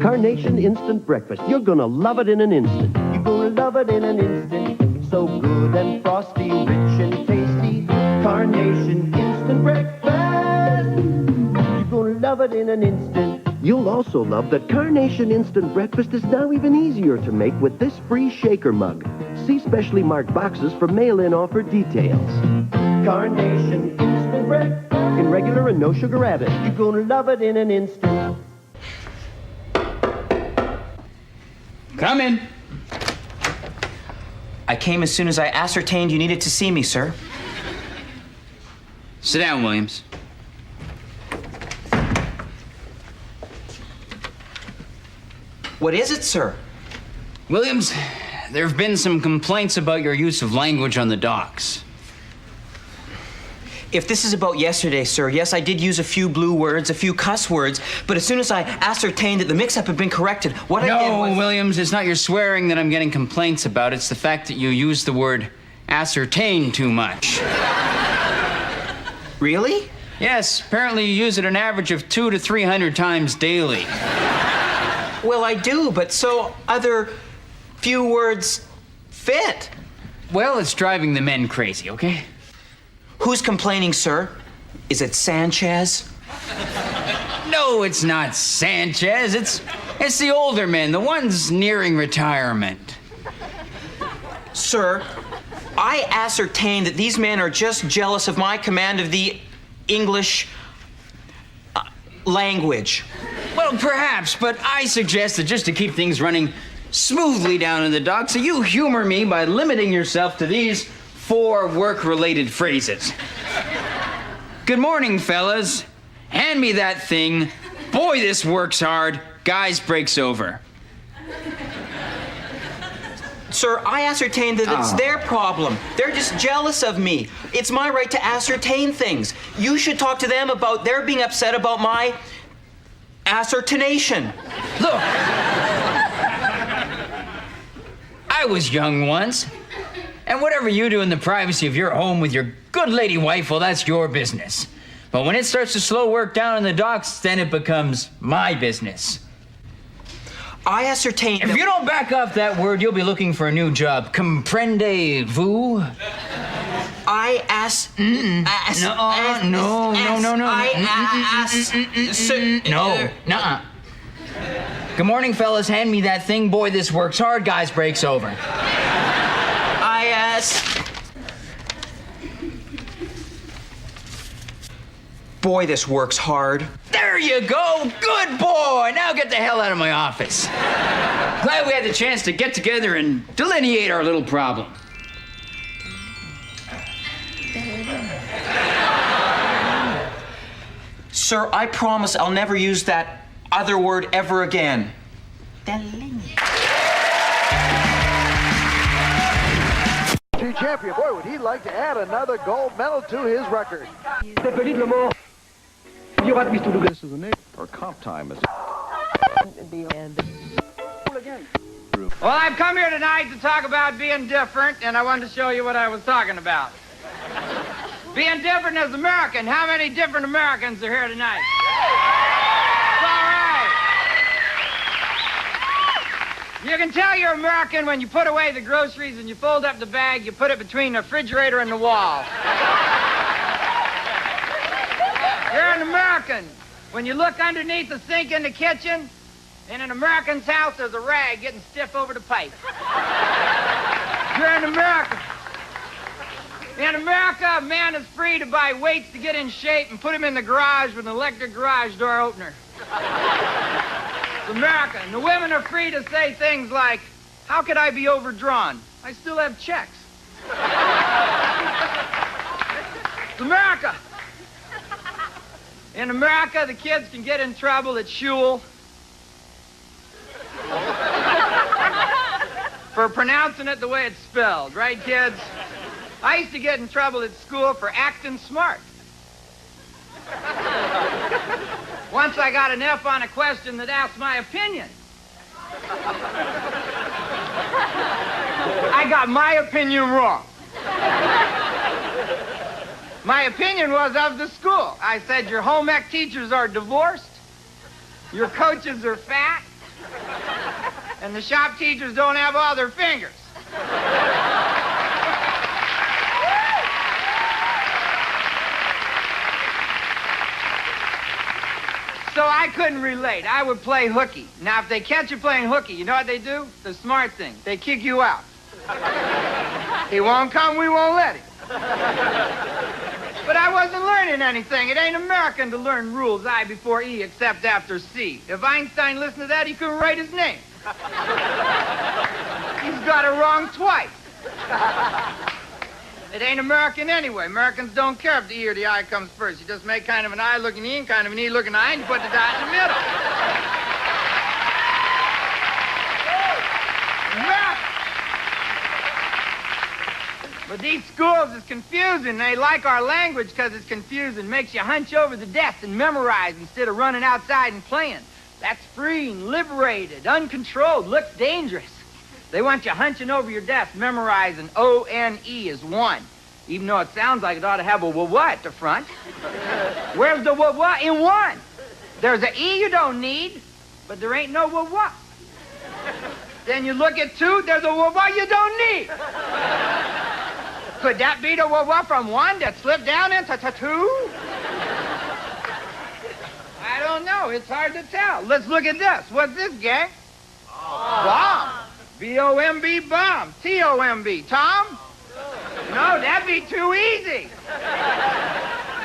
Carnation Instant Breakfast. You're gonna love it in an instant. You're gonna love it in an instant. So good and frosty, rich and tasty. Carnation Instant Breakfast. You're gonna love it in an instant. You'll also love that Carnation Instant Breakfast is now even easier to make with this free shaker mug. See specially marked boxes for mail-in offer details. Carnation Instant Breakfast. In regular and no sugar added. You're gonna love it in an instant. Come in. I came as soon as I ascertained you needed to see me, sir. Sit down, Williams. What is it, sir? Williams, there have been some complaints about your use of language on the docks. If this is about yesterday, sir, yes, I did use a few blue words, a few cuss words, but as soon as I ascertained that the mix-up had been corrected, what I did was... No, Williams, it's not your swearing that I'm getting complaints about. It's the fact that you use the word ascertain too much. Really? Yes, apparently you use it an average of 200 to 300 times daily. Well, I do, but so other few words fit. Well, it's driving the men crazy, okay? Who's complaining, sir? Is it Sanchez? No, it's not Sanchez. It's the older men, the ones nearing retirement. Sir, I ascertain that these men are just jealous of my command of the English language. Well, perhaps, but I suggest that just to keep things running smoothly down in the docks, so you humor me by limiting yourself to these 4 work-related phrases. Good morning, fellas. Hand me that thing. Boy, this works hard. Guys breaks over. Sir, I ascertain that it's their problem. They're just jealous of me. It's my right to ascertain things. You should talk to them about their being upset about my ascertaination. Look, I was young once, and whatever you do in the privacy of your home with your good lady wife, well, that's your business. But when it starts to slow work down in the docks, then it becomes my business. I ascertain... If you don't back off that word, you'll be looking for a new job. Comprendez-vous? I ask... No, nuh-uh. Good morning, fellas. Hand me that thing. Boy, this works hard. Guys breaks over. I ask... Boy, this works hard. There you go. Good boy. Now get the hell out of my office. Glad we had the chance to get together and delineate our little problem. Sir, I promise I'll never use that other word ever again. Champion, boy, would he like to add another gold medal to his record. This is a name or comp time. Well, I've come here tonight to talk about being different, and I wanted to show you what I was talking about. Being different as American. How many different Americans are here tonight? It's all right. You can tell you're American when you put away the groceries and you fold up the bag, you put it between the refrigerator and the wall. You're an American when you look underneath the sink in the kitchen. In an American's house, there's a rag getting stiff over the pipe. You're an American. In America, a man is free to buy weights to get in shape and put them in the garage with an electric garage door opener. It's America. And the women are free to say things like, how could I be overdrawn? I still have checks. It's America. In America, the kids can get in trouble at shul for pronouncing it the way it's spelled, right, kids? I used to get in trouble at school for acting smart. Once I got an F on a question that asked my opinion. I got my opinion wrong. My opinion was of the school. I said, your home ec teachers are divorced. Your coaches are fat, and the shop teachers don't have all their fingers. So I couldn't relate. I would play hooky. Now, if they catch you playing hooky, you know what they do? The smart thing. They kick you out. He won't come, we won't let him. But I wasn't learning anything. It ain't American to learn rules, I before E except after C. If Einstein listened to that, he couldn't write his name. He's got it wrong twice. It ain't American anyway. Americans don't care if the E or the I comes first. You just make kind of an I looking E and kind of an E looking I, and you put the dot in the middle. But these schools is confusing. They like our language because it's confusing. Makes you hunch over the desk and memorize instead of running outside and playing. That's free and liberated, uncontrolled, looks dangerous. They want you hunching over your desk, memorizing O-N-E is one. Even though it sounds like it ought to have a wa-wa at the front. Where's the wa-wa in one? There's an E you don't need, but there ain't no wa-wa. Then you look at two, there's a wa-wa you don't need. Could that be the wa-wa from one that slipped down into two? I don't know. It's hard to tell. Let's look at this. What's this, gang? Bomb. B-O-M-B, bomb. T-O-M-B. Tom? No, that'd be too easy.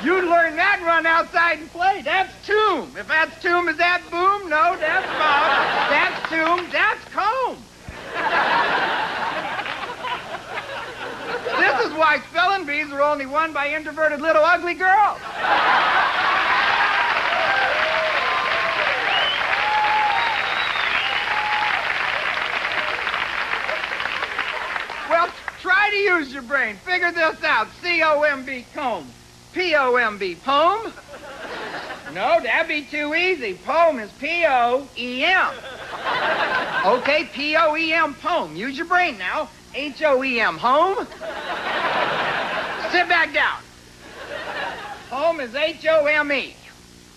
You'd learn that and run outside and play. That's tomb. If that's tomb, is that boom? No, that's bomb. That's tomb. That's comb. This is why spelling bees are only won by introverted little ugly girls. Well, try to use your brain. Figure this out. C-O-M-B, comb. P-O-M-B, poem? No, that'd be too easy. Poem is P-O-E-M. Okay, P-O-E-M, poem. Use your brain now. H-O-E-M, home? Sit back down. Home is H-O-M-E.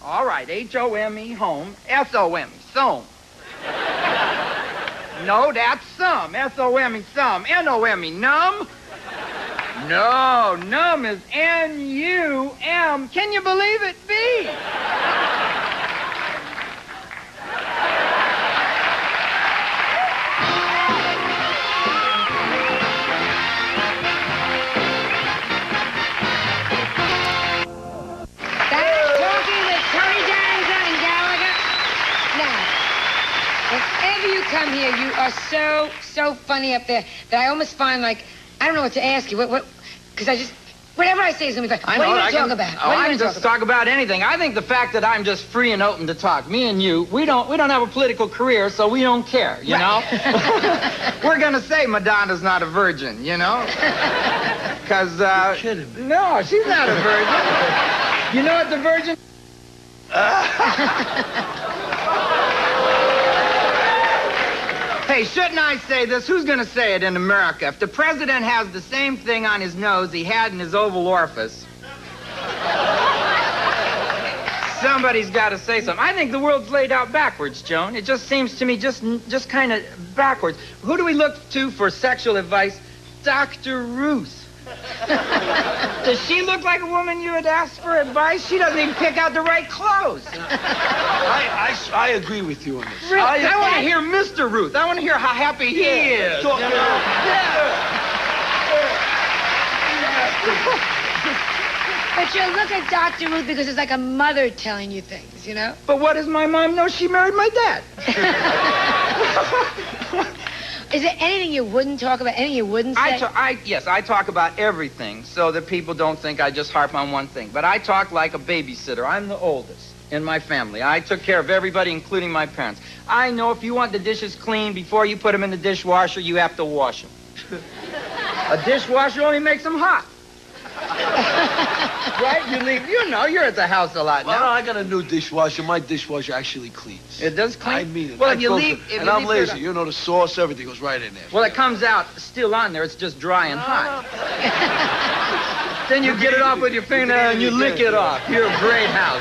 All right, H-O-M-E, home. S-O-M-E, some. No, that's some. S-O-M-E, some. N-O-M-E, numb? No, numb is N-U-M. Can you believe it? B. Come here, you are so funny up there that I almost find like, I don't know what to ask you. Because whatever I say is going to be fun. What are you going to talk about? I can just talk about anything. I think the fact that I'm just free and open to talk, me and you, we don't have a political career, so we don't care, you know? We're going to say Madonna's not a virgin, you know? Because, You're kidding me. No, she's not a virgin. You know what the virgin... Hey, shouldn't I say this? Who's going to say it in America? If the president has the same thing on his nose he had in his Oval Office, somebody's got to say something. I think the world's laid out backwards, Joan. It just seems to me just kind of backwards. Who do we look to for sexual advice? Dr. Ruth. Does she look like a woman you would ask for advice? She doesn't even pick out the right clothes. I agree with you on this. Really? I want to hear Mr. Ruth. I want to hear how happy he is. Talk you know? But you look at Dr. Ruth because it's like a mother telling you things, you know? But what does my mom know? She married my dad. Is there anything you wouldn't talk about, anything you wouldn't say? Yes, I talk about everything so that people don't think I just harp on one thing. But I talk like a babysitter. I'm the oldest in my family. I took care of everybody, including my parents. I know if you want the dishes clean, before you put them in the dishwasher, you have to wash them. A dishwasher only makes them hot. Right? You're at the house a lot now. Well, I got a new dishwasher. My dishwasher actually cleans. It does clean? I mean it. Well, if you leave... I'm lazy. You know, the sauce, everything goes right in there. Well, it comes out still on there. It's just dry and hot. Then you get it off with your fingernail and you lick it off. You're a great house.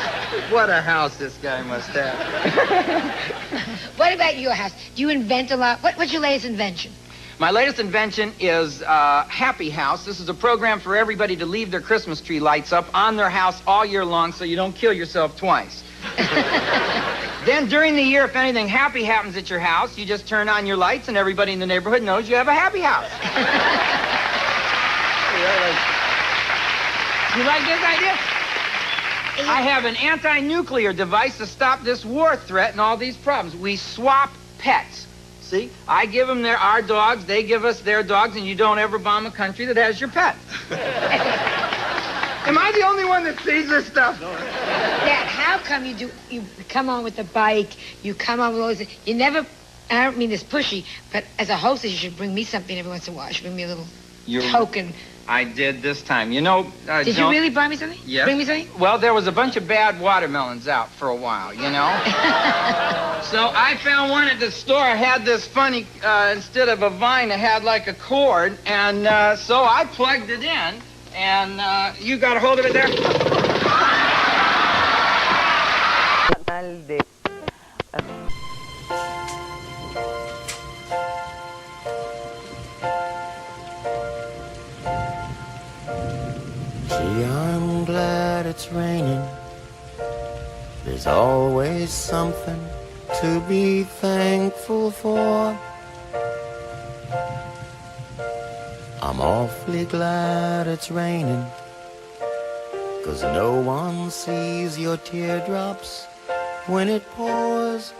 What a house this guy must have. What about your house? Do you invent a lot? What's your latest invention? My latest invention is Happy House. This is a program for everybody to leave their Christmas tree lights up on their house all year long so you don't kill yourself twice. Then during the year, if anything happy happens at your house, you just turn on your lights and everybody in the neighborhood knows you have a happy house. You like this idea? I have an anti-nuclear device to stop this war threat and all these problems. We swap pets. See? I give them our dogs, they give us their dogs, and you don't ever bomb a country that has your pet. Am I the only one that sees this stuff? Dad, how come you come on with the bike, you come on with all this, you never, and I don't mean this pushy, but as a hostess, you should bring me something every once in a while. You should bring me a little token. I did this time. You know... Did you really buy me something? Yes. Bring me something? Well, there was a bunch of bad watermelons out for a while, you know? So I found one at the store. It had this funny, instead of a vine, it had like a cord. And so I plugged it in. And you got a hold of it there? Gee, I'm glad it's raining. There's always something to be thankful for. I'm awfully glad it's raining, 'cause no one sees your teardrops when it pours.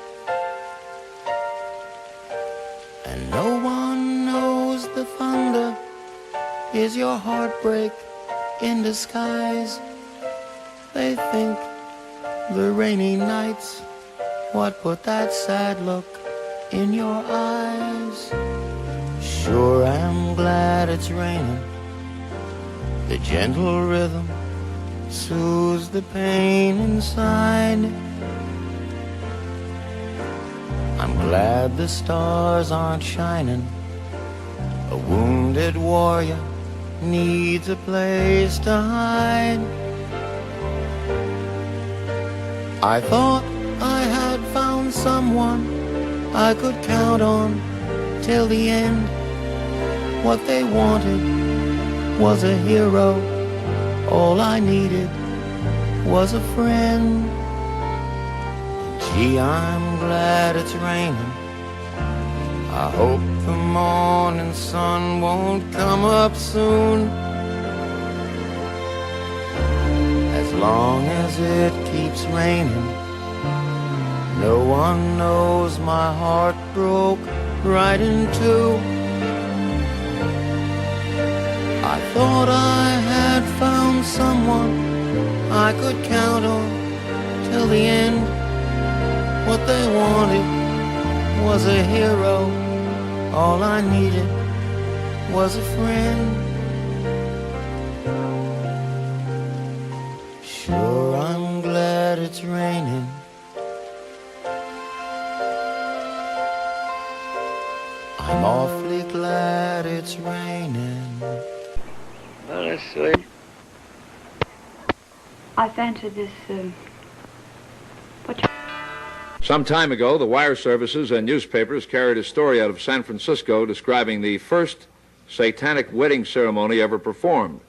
And no one knows the thunder is your heartbreak in disguise. They think the rainy nights what put that sad look in your eyes. Sure, I'm glad it's raining. The gentle rhythm soothes the pain inside. I'm glad the stars aren't shining. A wounded warrior needs a place to hide. I thought I had found someone I could count on till the end. What they wanted was a hero. All I needed was a friend. Gee, I'm glad it's raining. I hope the morning sun won't come up soon. As long as it keeps raining, no one knows my heart broke right in two. I thought I had found someone I could count on till the end. What they wanted was a hero. All I needed was a friend. Sure, I'm glad it's raining. I'm awfully glad it's raining. Well, that's sweet. I fancied this, Some time ago, the wire services and newspapers carried a story out of San Francisco describing the first satanic wedding ceremony ever performed.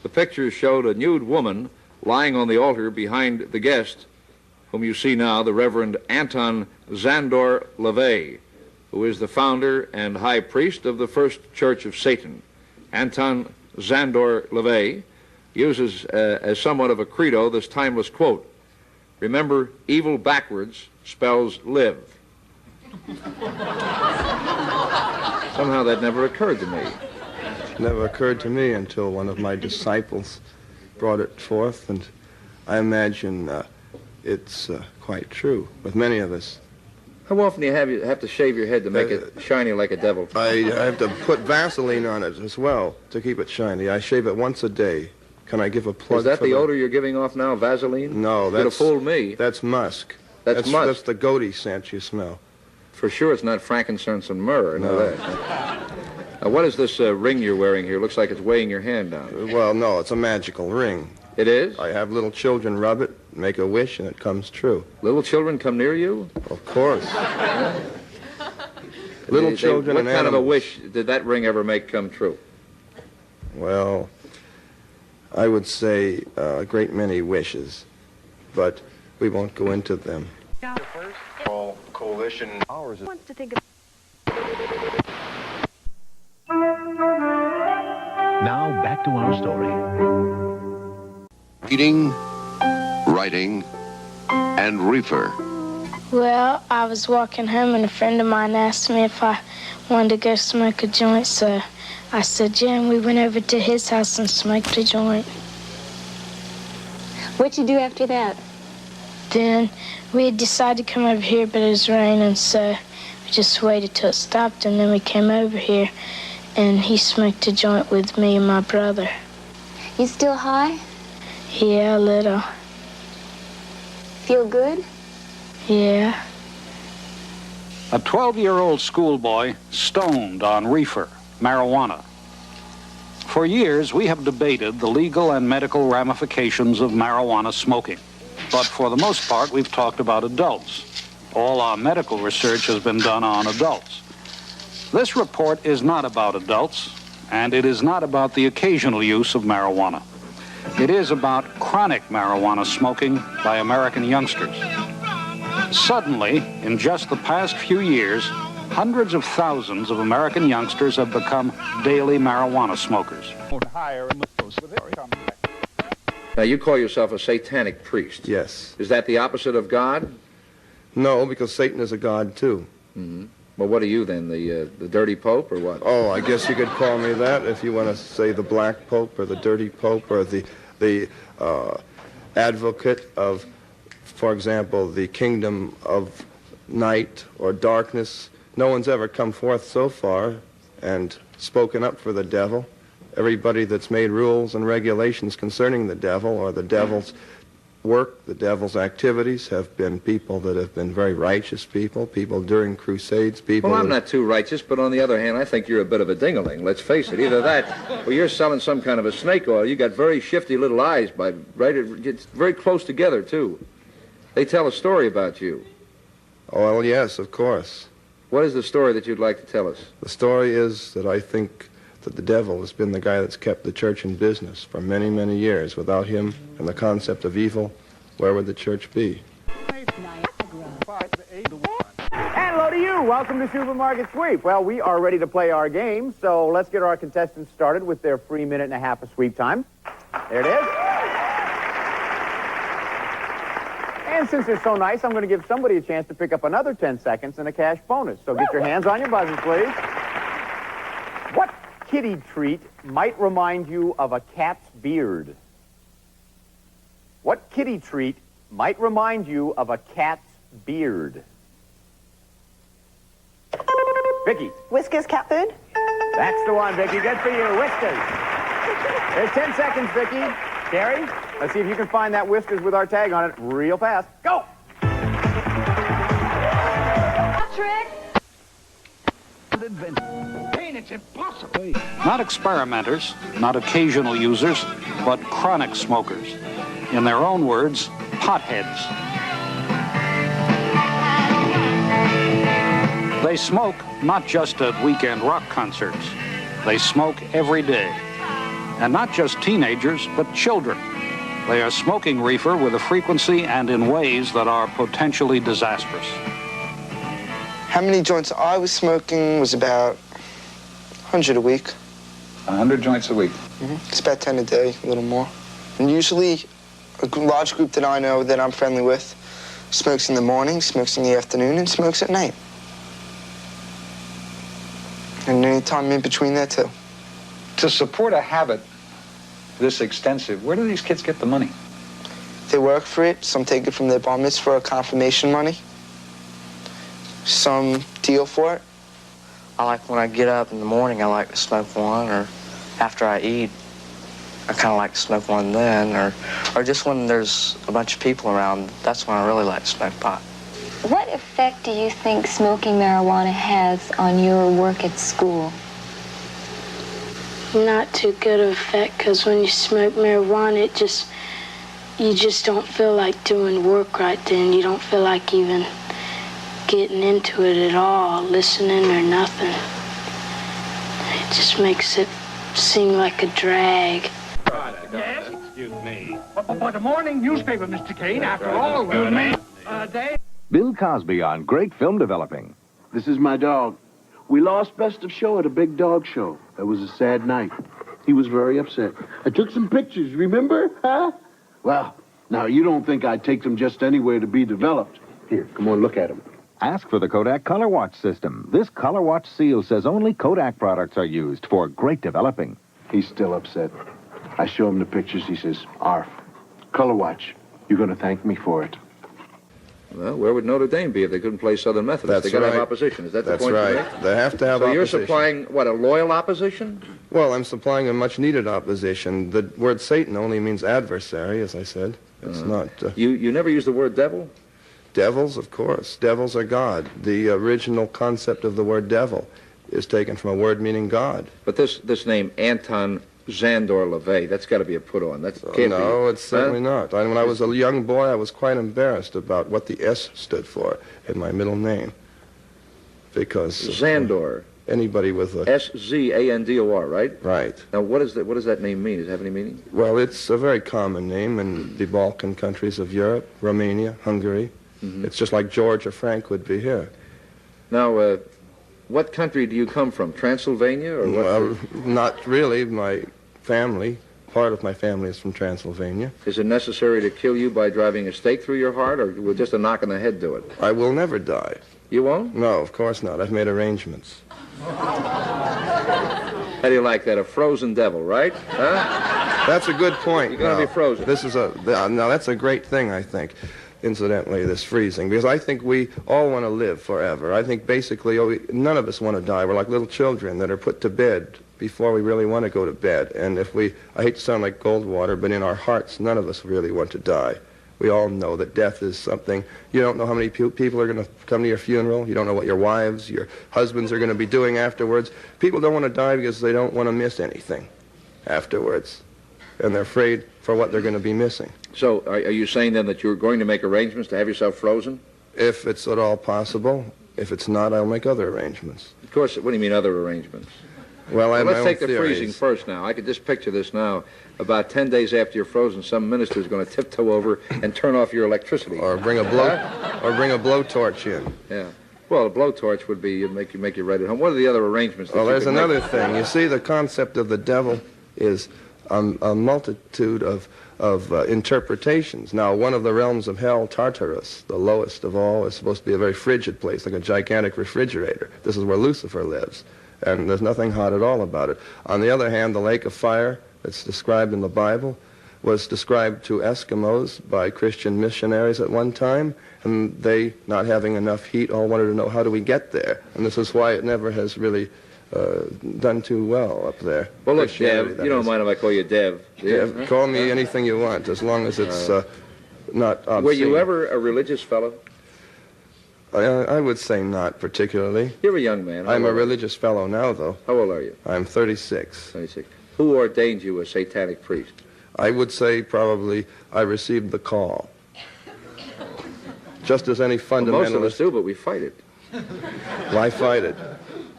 The pictures showed a nude woman lying on the altar behind the guest, whom you see now, the Reverend Anton LaVey, who is the founder and high priest of the First Church of Satan. Anton LaVey uses as somewhat of a credo this timeless quote: "Remember, evil backwards spells live." Somehow that never occurred to me. Never occurred to me until one of my disciples brought it forth, and I imagine it's quite true with many of us. How often do you have to shave your head to make it shiny like a devil? I have to put Vaseline on it as well to keep it shiny. I shave it once a day. Can I give a plug? Is that for the odor you're giving off now, Vaseline? No, Could have fooled me. That's musk. That's musk. That's the goatee scent you smell. For sure it's not frankincense and myrrh. I know that. What is this ring you're wearing here? Looks like it's weighing your hand down. Well, no, it's a magical ring. It is? I have little children rub it, make a wish, and it comes true. Little children come near you? Of course. Little children and What kind of a animals. wish did that ring ever make come true? Well, I would say a great many wishes, but we won't go into them. First, call coalition hours. Wants to think of Now back to our story. Reading, writing, and reefer. Well, I was walking home and a friend of mine asked me if I wanted to go smoke a joint, so I said, yeah, and we went over to his house and smoked a joint. What'd you do after that? Then we had decided to come over here, but it was raining, so we just waited till it stopped, and then we came over here, and he smoked a joint with me and my brother. You still high? Yeah, a little. Feel good? Yeah. A 12-year-old schoolboy stoned on reefer, marijuana. For years, we have debated the legal and medical ramifications of marijuana smoking. But for the most part, we've talked about adults. All our medical research has been done on adults. This report is not about adults, and it is not about the occasional use of marijuana. It is about chronic marijuana smoking by American youngsters. Suddenly, in just the past few years, hundreds of thousands of American youngsters have become daily marijuana smokers. Now, you call yourself a satanic priest. Yes. Is that the opposite of God? No, because Satan is a god, too. Mm-hmm. Well, what are you then, the dirty pope, or what? Oh, I guess you could call me that if you want to say the black pope or the dirty pope or the advocate of, for example, the kingdom of night or darkness. No one's ever come forth so far and spoken up for the devil. Everybody that's made rules and regulations concerning the devil or the devil's work, the devil's activities, have been people that have been very righteous people during crusades, people... Well, I'm not too righteous, but on the other hand, I think you're a bit of a ding-a-ling. Let's face it. Either that, or you're selling some kind of a snake oil. You got very shifty little eyes, right? It's very close together, too. They tell a story about you. Oh, well, yes, of course. What is the story that you'd like to tell us? The story is that I think that the devil has been the guy that's kept the church in business for many, many years. Without him and the concept of evil, where would the church be? And hello to you. Welcome to Supermarket Sweep. Well, we are ready to play our game, so let's get our contestants started with their free minute and a half of sweep time. There it is. And since they're so nice, I'm going to give somebody a chance to pick up another 10 seconds and a cash bonus. So get your hands on your buzzers, please. What kitty treat might remind you of a cat's beard? What kitty treat might remind you of a cat's beard? Vicky. Whiskas cat food? That's the one, Vicky. Good for you. Whiskers. There's 10 seconds, Vicky. Carrie, let's see if you can find that Whiskers with our tag on it real fast. Go! Trick. It's impossible. Not experimenters, not occasional users, but chronic smokers. In their own words, potheads. They smoke not just at weekend rock concerts. They smoke every day. And not just teenagers, but children. They are smoking reefer with a frequency and in ways that are potentially disastrous. How many joints I was smoking was about 100 a week. 100 joints a week? Mm-hmm. It's about 10 a day, a little more. And usually, a large group that I know that I'm friendly with smokes in the morning, smokes in the afternoon, and smokes at night. And any time in between that, too. To support a habit this extensive, where do these kids get the money? They work for it. Some take it from their bar mitzvah or confirmation money. Some deal for it. I like when I get up in the morning, I like to smoke one, or after I eat, I kind of like to smoke one then, or just when there's a bunch of people around, that's when I really like to smoke pot. What effect do you think smoking marijuana has on your work at school? not too good of effect, because when you smoke marijuana, you just don't feel like doing work right then. You don't feel like even getting into it at all, listening or nothing. It just makes it seem like a drag. Yes? Excuse me. But a morning newspaper, Mr. Kane, after all, will make a day. Bill Cosby on Great Film Developing. This is my dog. We lost Best of Show at a big dog show. That was a sad night. He was very upset. I took some pictures, remember? Huh? Well, now you don't think I'd take them just anywhere to be developed. Here, come on, look at them. Ask for the Kodak Color Watch system. This Color Watch seal says only Kodak products are used for great developing. He's still upset. I show him the pictures. He says, Arf, Color Watch, you're going to thank me for it. Well, where would Notre Dame be if they couldn't play Southern Methodist? That's They got to right. have opposition. Is that the That's point you right. make? They have to have so opposition. you're supplying, what, a loyal opposition? Well, I'm supplying a much-needed opposition. The word Satan only means adversary, as I said. It's not... You never use the word devil? Devils, of course. Devils are God. The original concept of the word devil is taken from a word meaning God. But this name, Anton Zandor LaVey, that's got to be a put-on. That can't be. No, it's certainly not. When I was a young boy, I was quite embarrassed about what the S stood for in my middle name. Because... Zandor. Anybody with a... S-Z-A-N-D-O-R, right? Right. Now, what does that name mean? Does it have any meaning? Well, it's a very common name in the Balkan countries of Europe, Romania, Hungary. Mm-hmm. It's just like George or Frank would be here. Now, what country do you come from? Transylvania or what? Well, not really. My family, part of my family is from Transylvania. Is it necessary to kill you by driving a stake through your heart, or will just a knock on the head do it? I will never die. You won't? No, of course not. I've made arrangements. How do you like that? A frozen devil, right? Huh? That's a good point. You're going to be frozen. This is now that's a great thing, I think. Incidentally, this freezing, because I think we all want to live forever. I think basically none of us want to die. We're like little children that are put to bed before we really want to go to bed. And if I hate to sound like Goldwater, but in our hearts, none of us really want to die. We all know that death is something. You don't know how many people are going to come to your funeral. You don't know what your wives, your husbands are going to be doing afterwards. People don't want to die because they don't want to miss anything afterwards. And they're afraid for what they're going to be missing. So are you saying then that you're going to make arrangements to have yourself frozen? If it's at all possible. If it's not, I'll make other arrangements. Of course. What do you mean other arrangements? Well, I have let's my take own the theories. freezing first now. I could just picture this now. About 10 days after you're frozen, some minister is going to tiptoe over and turn off your electricity. Or bring a blowtorch in. Yeah. Well, a blowtorch would be make you right at home. What are the other arrangements? Well, there's another thing. You see, the concept of the devil is a multitude of interpretations. Now, one of the realms of hell, Tartarus, the lowest of all, is supposed to be a very frigid place, like a gigantic refrigerator. This is where Lucifer lives, and there's nothing hot at all about it. On the other hand, the lake of fire that's described in the Bible was described to Eskimos by Christian missionaries at one time, and they, not having enough heat, all wanted to know, how do we get there? And this is why it never has really done too well up there. Well, look, Dev, you don't mind if I call you Dev. Dev, call me anything you want, as long as it's not obscene. Were you ever a religious fellow? I would say not particularly. You're a young man. I'm a religious fellow now, though. How old are you? I'm 36. 36. Who ordained you a satanic priest? I would say probably I received the call. Just as any fundamentalist... Well, most of us do, but we fight it. Well, I fight it.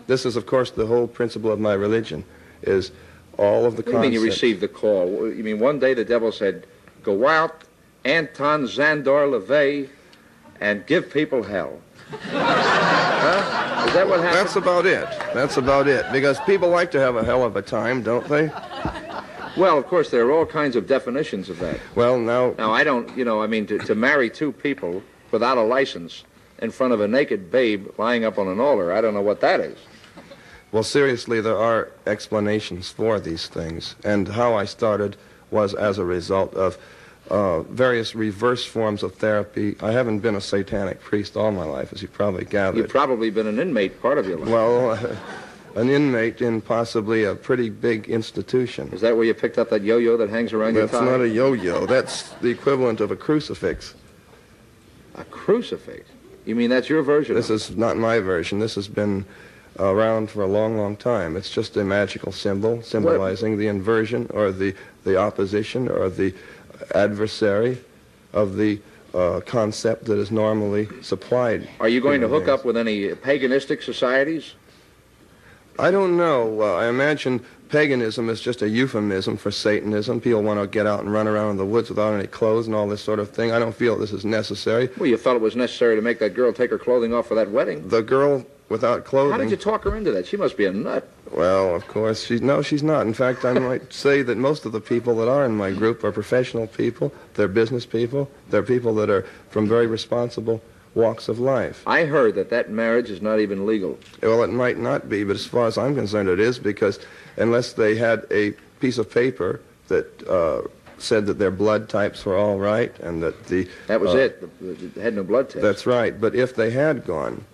This is, of course, the whole principle of my religion, is all of the concepts... What do you mean you received the call? You mean one day the devil said, go out, Anton Zandor LaVey, and give people hell? Huh? Is that what happened? That's about it. That's about it. Because people like to have a hell of a time, don't they? Well, of course, there are all kinds of definitions of that. Well, now... Now, I don't, I mean, to marry two people without a license in front of a naked babe lying up on an altar, I don't know what that is. Well, seriously, there are explanations for these things. And how I started was as a result of various reverse forms of therapy. I haven't been a satanic priest all my life, as you probably gathered. You've probably been an inmate part of your life. Well, an inmate in possibly a pretty big institution. Is that where you picked up that yo-yo that hangs around your That's tie? not a yo-yo. That's the equivalent of a crucifix. A crucifix? You mean that's your version? This is not my version. This has been around for a long, long time. It's just a magical symbol symbolizing the inversion or the opposition or the adversary of the concept that is normally supplied. Are you going to hook up with any paganistic societies? I don't know. I imagine paganism is just a euphemism for Satanism. People want to get out and run around in the woods without any clothes and all this sort of thing. I don't feel this is necessary. Well, you thought it was necessary to make that girl take her clothing off for that wedding? The girl without clothing... How did you talk her into that? She must be a nut. Well, of course, she's not. In fact, I might say that most of the people that are in my group are professional people. They're business people. They're people that are from very responsible walks of life. I heard that marriage is not even legal. Well, it might not be, but as far as I'm concerned, it is, because unless they had a piece of paper that said that their blood types were all right and that the... That was it. They had no blood test. That's right. But if they had gone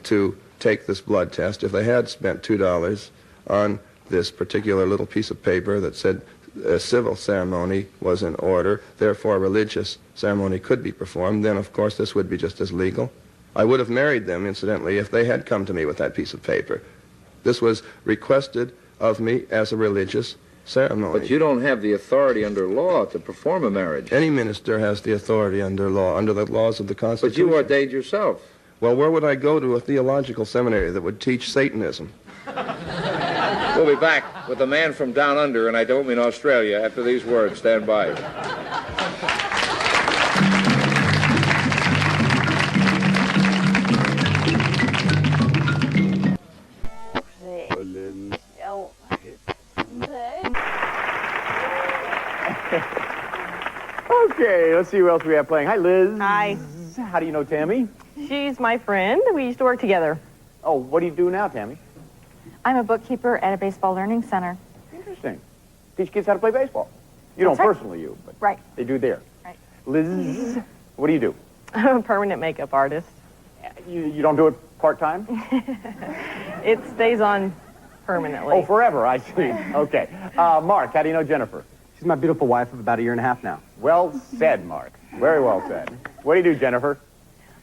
to take this blood test, if they had spent $2 on this particular little piece of paper that said a civil ceremony was in order, therefore a religious ceremony could be performed, then of course this would be just as legal. I would have married them, incidentally, if they had come to me with that piece of paper. This was requested of me as a religious ceremony. But you don't have the authority under law to perform a marriage. Any minister has the authority under law, under the laws of the Constitution. But you ordained yourself. Well, where would I go to a theological seminary that would teach Satanism? We'll be back with the man from down under, and I don't mean Australia, after these words. Stand by. Okay, let's see who else we have playing. Hi, Liz. Hi. How do you know Tammy? She's my friend. We used to work together. Oh, what do you do now, Tammy? I'm a bookkeeper at a baseball learning center. Interesting. Teach kids how to play baseball. You don't personally, you, but right. They do there. Right. Liz, what do you do? I'm a permanent makeup artist. You don't do it part-time? It stays on permanently. Oh, forever, I see. Right. Okay. Mark, how do you know Jennifer? She's my beautiful wife of about a year and a half now. Well said, Mark. Very well said. What do you do, Jennifer?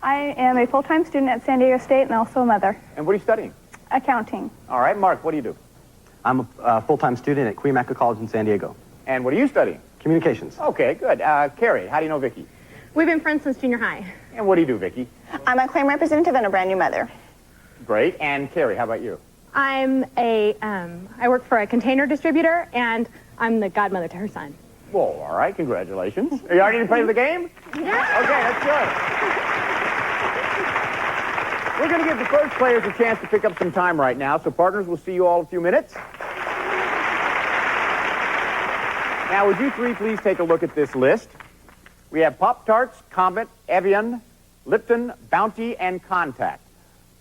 I am a full-time student at San Diego State and also a mother. And what are you studying? Accounting. All right, Mark, what do you do? I'm a full-time student at Queen Mecca College in San Diego. And what are you studying? Communications. Okay, good. Carrie, how do you know Vicky? We've been friends since junior high. And what do you do, Vicky? I'm a claim representative and a brand new mother. Great. And Carrie, how about you? I'm I work for a container distributor, and I'm the godmother to her son. Well, all right, congratulations. Are you ready to play the game? Yeah. Okay, let's go. We're going to give the first players a chance to pick up some time right now, so partners, we'll see you all in a few minutes. Now, would you three please take a look at this list? We have Pop-Tarts, Comet, Evian, Lipton, Bounty, and Contact.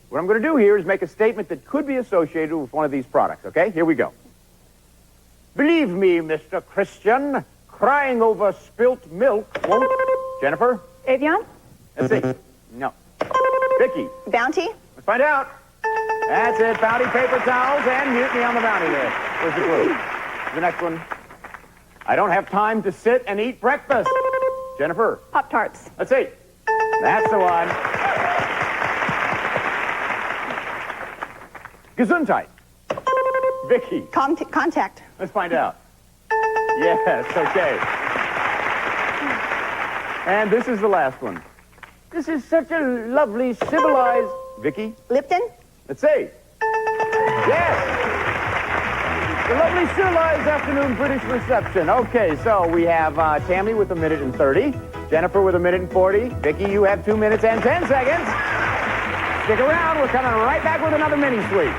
What I'm going to do here is make a statement that could be associated with one of these products, okay? Here we go. Believe me, Mr. Christian, crying over spilt milk won't... Jennifer? Evian? Let's see. No. Vicky? Bounty? Let's find out. That's it. Bounty paper towels and mutiny on the Bounty list. Where's the clue? The next one. I don't have time to sit and eat breakfast. Jennifer? Pop-Tarts. Let's see. That's the one. Gesundheit. Vicky? Contact. Let's find out. Yes, okay. And this is the last one. This is such a lovely, civilized... Vicky? Lipton? Let's see. Yes! The lovely, civilized afternoon British reception. Okay, so we have Tammy with 1 minute and 30. Jennifer with 1 minute and 40. Vicky, you have 2 minutes and 10 seconds. Stick around. We're coming right back with another mini-suite.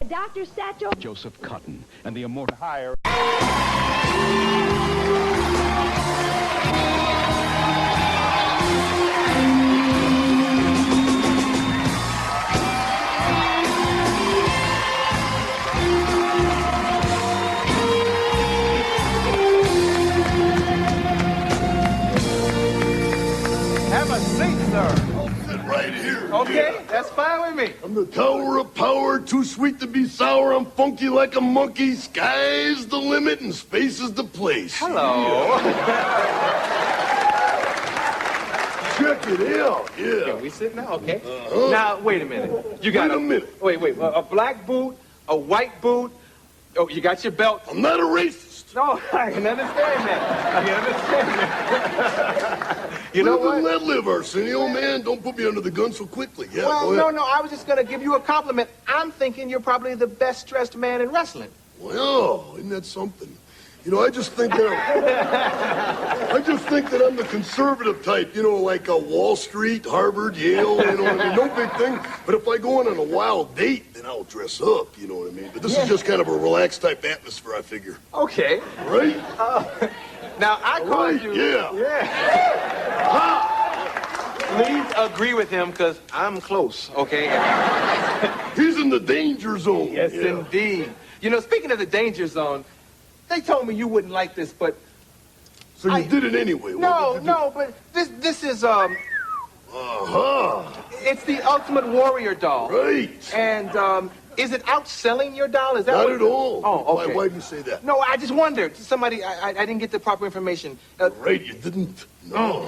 Dr. Satchel. Joseph Cotton and the immortal higher. Have a seat, sir. I'll sit right here. Okay, that's fine with me. I'm the tower of power, too sweet to be sour. I'm funky like a monkey. Sky's the limit and space is the place. Hello. Check it out, yeah. Can we sit now? Okay. Uh-huh. Now, wait a minute. You got Wait a minute. Wait. A black boot, a white boot. Oh, you got your belt. I'm not a racist. No, I can understand that. You know what? Let live, Arsenio, man. Don't put me under the gun so quickly. Yeah, Well, go ahead. no, I was just going to give you a compliment. I'm thinking you're probably the best-dressed man in wrestling. Well, isn't that something? You know, I just think that I'm the conservative type, you know, like Wall Street, Harvard, Yale, you know what I mean? No big thing. But if I go on a wild date, then I'll dress up, you know what I mean? But this is just kind of a relaxed type atmosphere, I figure. Okay. Right? Now, I called you... Yeah. Please agree with him, because I'm close, okay? He's in the danger zone. Yes, indeed. You know, speaking of the danger zone, they told me you wouldn't like this, but... So you did it anyway? No, but this is, It's the Ultimate Warrior doll. Right. And, is it outselling your doll? Is that Not what... at all. Oh, okay. Why do you say that? No, I just wondered. Somebody, I didn't get the proper information. Right, you didn't? No.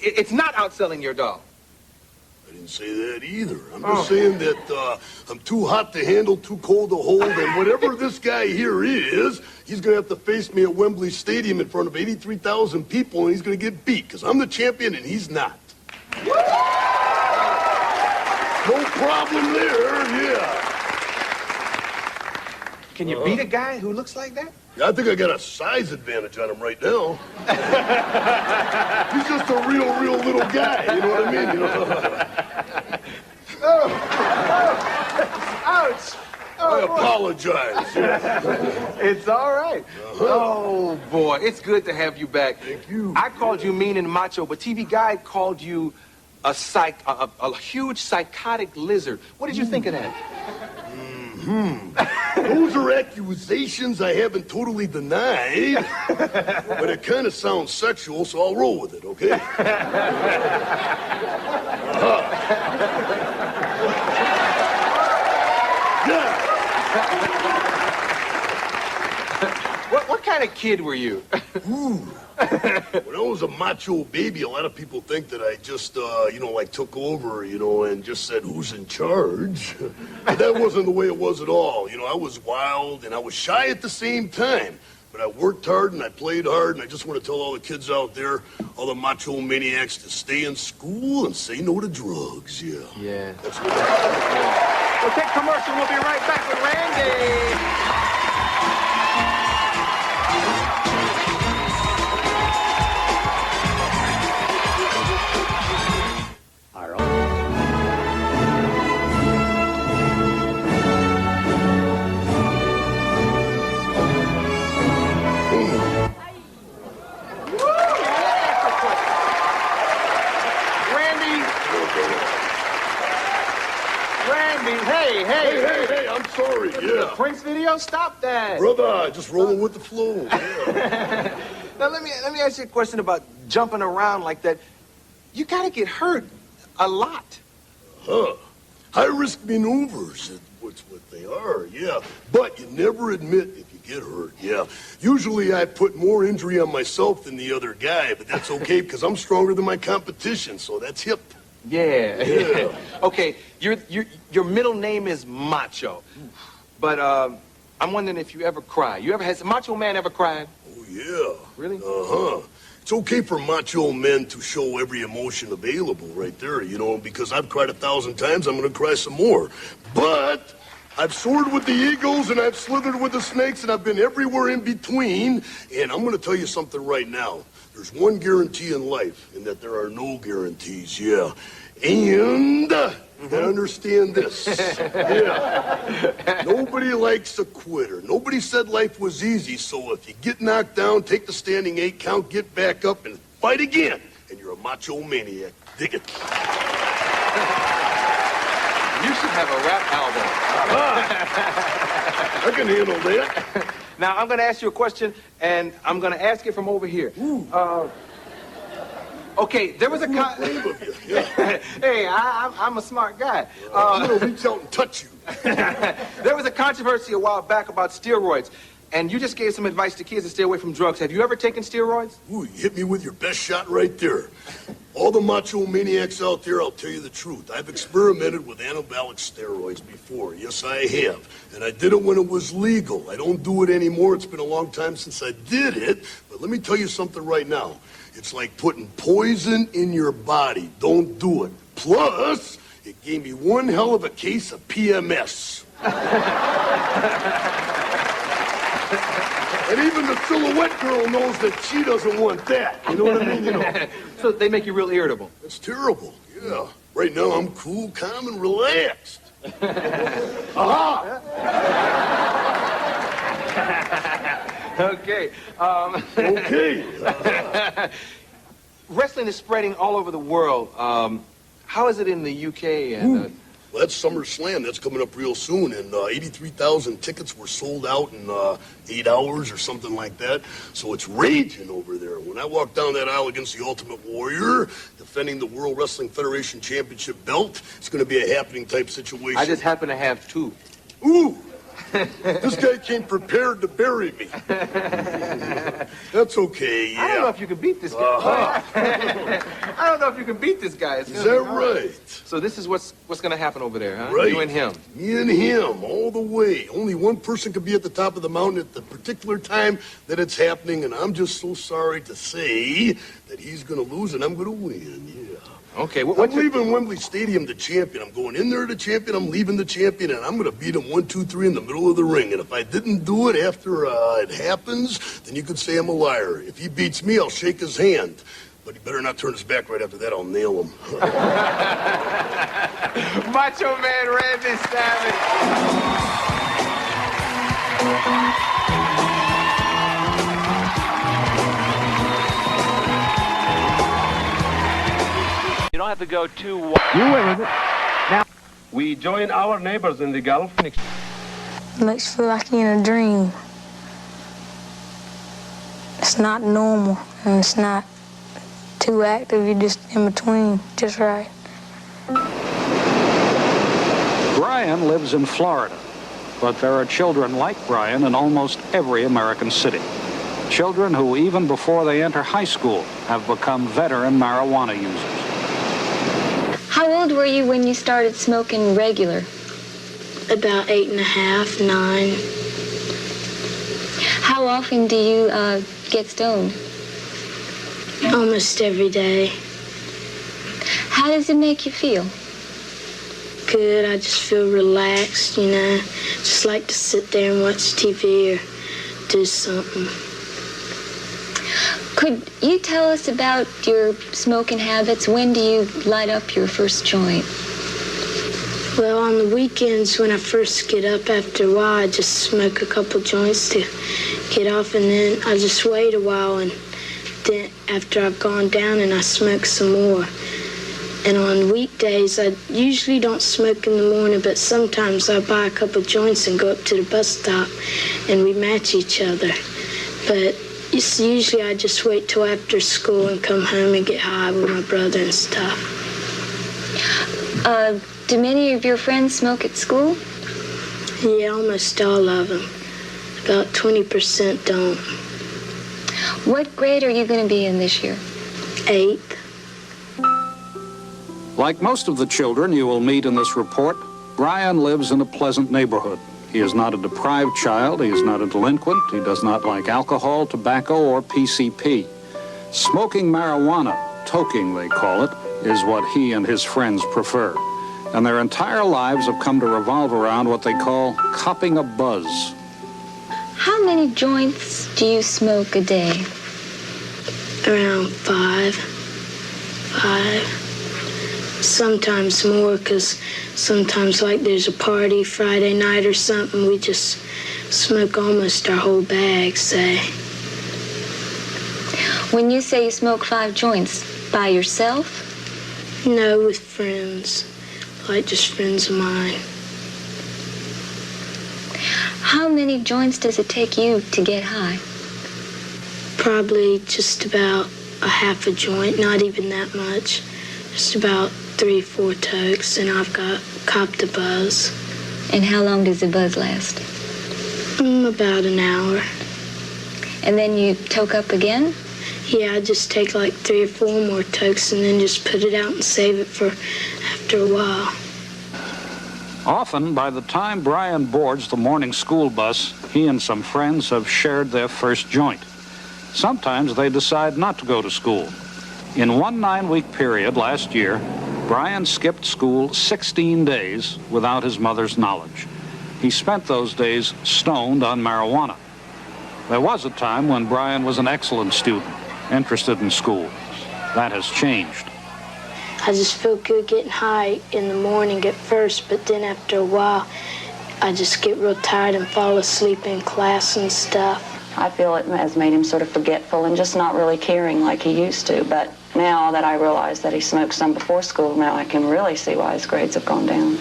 It's not outselling your doll. I didn't say that either. I'm just saying that I'm too hot to handle, too cold to hold, and whatever this guy here is, he's going to have to face me at Wembley Stadium in front of 83,000 people, and he's going to get beat, because I'm the champion and he's not. No problem there, yeah. Can you beat a guy who looks like that? Yeah, I think I got a size advantage on him right now. He's just a real little guy, you know what I mean? You know? Ouch! I apologize. It's all right. Oh, boy, it's good to have you back. Thank you. I called you mean and macho, but TV Guide called you a huge psychotic lizard. What did you think of that? Those are accusations I haven't totally denied, but it kind of sounds sexual, so I'll roll with it, okay? What kind of kid were you? When I was a macho baby, a lot of people think that I just, took over, and just said, who's in charge? But that wasn't the way it was at all. I was wild and I was shy at the same time. But I worked hard and I played hard, and I just want to tell all the kids out there, all the macho maniacs, to stay in school and say no to drugs, yeah. Yeah. That's what We'll take commercial. We'll be right back with Randy. Hey, I'm sorry, yeah. Prince video? Stop that. Brother, just rolling with the flow. Yeah. Now, let me ask you a question about jumping around like that. You gotta get hurt a lot. High-risk maneuvers, what's what they are, yeah. But you never admit if you get hurt, yeah. Usually I put more injury on myself than the other guy, but that's okay because I'm stronger than my competition, so that's hip. Yeah. Okay, your middle name is Macho. But I'm wondering if you ever cry. Has Macho Man ever cried? Oh, yeah. Really? It's okay for macho men to show every emotion available right there, because I've cried 1,000 times, I'm going to cry some more. But I've soared with the eagles, and I've slithered with the snakes, and I've been everywhere in between. And I'm going to tell you something right now. There's one guarantee in life, and that there are no guarantees, yeah. And I understand this. Yeah. Nobody likes a quitter. Nobody said life was easy, so if you get knocked down, take the standing 8 count, get back up, and fight again. And you're a macho maniac. Dig it. You should have a rap album. I can handle that. Now, I'm going to ask you a question, and I'm going to ask it from over here. Okay, there was a Hey, I'm a smart guy. I'm gonna reach out and touch you. There was a controversy a while back about steroids, and you just gave some advice to kids to stay away from drugs. Have you ever taken steroids? Ooh, you hit me with your best shot right there. All the macho maniacs out there, I'll tell you the truth. I've experimented with anabolic steroids before. Yes, I have. And I did it when it was legal. I don't do it anymore. It's been a long time since I did it. But let me tell you something right now. It's like putting poison in your body. Don't do it. Plus, it gave me one hell of a case of PMS. And even the silhouette girl knows that she doesn't want that. You know what I mean? You know. So they make you real irritable. That's terrible. Yeah. Right now I'm cool, calm, and relaxed. Aha! Okay. Okay. Wrestling is spreading all over the world. How is it in the UK? And Well, that's SummerSlam. That's coming up real soon, and 83,000 tickets were sold out in 8 hours or something like that. So it's raging over there. When I walk down that aisle against the Ultimate Warrior, defending the World Wrestling Federation Championship belt, it's going to be a happening type situation. I just happen to have 2. Ooh! This guy came prepared to bury me. That's okay, yeah. I don't know if you can beat this guy. I don't know if you can beat this guy. Is that right? So this is what's going to happen over there, huh? Right. You and him. Me and him, all the way. Only one person can be at the top of the mountain at the particular time that it's happening, and I'm just so sorry to say that he's going to lose and I'm going to win, yeah. Okay, I'm leaving Wembley Stadium the champion. I'm going in there the champion, I'm leaving the champion, and I'm going to beat him 1, 2, 3 in the middle of the ring. And if I didn't do it after it happens, then you could say I'm a liar. If he beats me, I'll shake his hand. But he better not turn his back right after that. I'll nail him. Macho Man Randy Savage. You don't have to go too wide. You win with it. Now, We join our neighbors in the Gulf. It makes you feel like you're in a dream. It's not normal, and it's not too active. You're just in between, just right. Brian lives in Florida, but there are children like Brian in almost every American city. Children who, even before they enter high school, have become veteran marijuana users. How old were you when you started smoking regular? About 8 and a half, 9. How often do you get stoned? Almost every day. How does it make you feel? Good. I just feel relaxed, you know. Just like to sit there and watch TV or do something. Could you tell us about your smoking habits? When do you light up your first joint? Well, on the weekends when I first get up, after a while, I just smoke a couple joints to get off, and then I just wait a while, and then after I've gone down, and I smoke some more. And on weekdays, I usually don't smoke in the morning, but sometimes I buy a couple joints and go up to the bus stop, and we match each other. But it's usually I just wait till after school and come home and get high with my brother and stuff. Do many of your friends smoke at school? Yeah, almost all of them. About 20% don't. What grade are you going to be in this year? 8th. Like most of the children you will meet in this report, Brian lives in a pleasant neighborhood. He is not a deprived child, he is not a delinquent, he does not like alcohol, tobacco, or PCP. Smoking marijuana, toking they call it, is what he and his friends prefer. And their entire lives have come to revolve around what they call copping a buzz. How many joints do you smoke a day? Around 5. Sometimes more, because sometimes like there's a party Friday night or something, we just smoke almost our whole bag, say. When you say you smoke 5 joints, by yourself? No, with friends, like just friends of mine. How many joints does it take you to get high? Probably just about a half a joint, not even that much. Just about 3-4 tokes, and I've copped a buzz. And how long does the buzz last? About an hour. And then you toke up again? Yeah, I just take like 3 or 4 more tokes and then just put it out and save it for after a while. Often, by the time Brian boards the morning school bus, he and some friends have shared their first joint. Sometimes they decide not to go to school. In one 9-week period last year, Brian skipped school 16 days without his mother's knowledge. He spent those days stoned on marijuana. There was a time when Brian was an excellent student, interested in school. That has changed. I just feel good getting high in the morning at first, but then after a while, I just get real tired and fall asleep in class and stuff. I feel it has made him sort of forgetful and just not really caring like he used to. But now that I realize that he smoked some before school, now I can really see why his grades have gone down.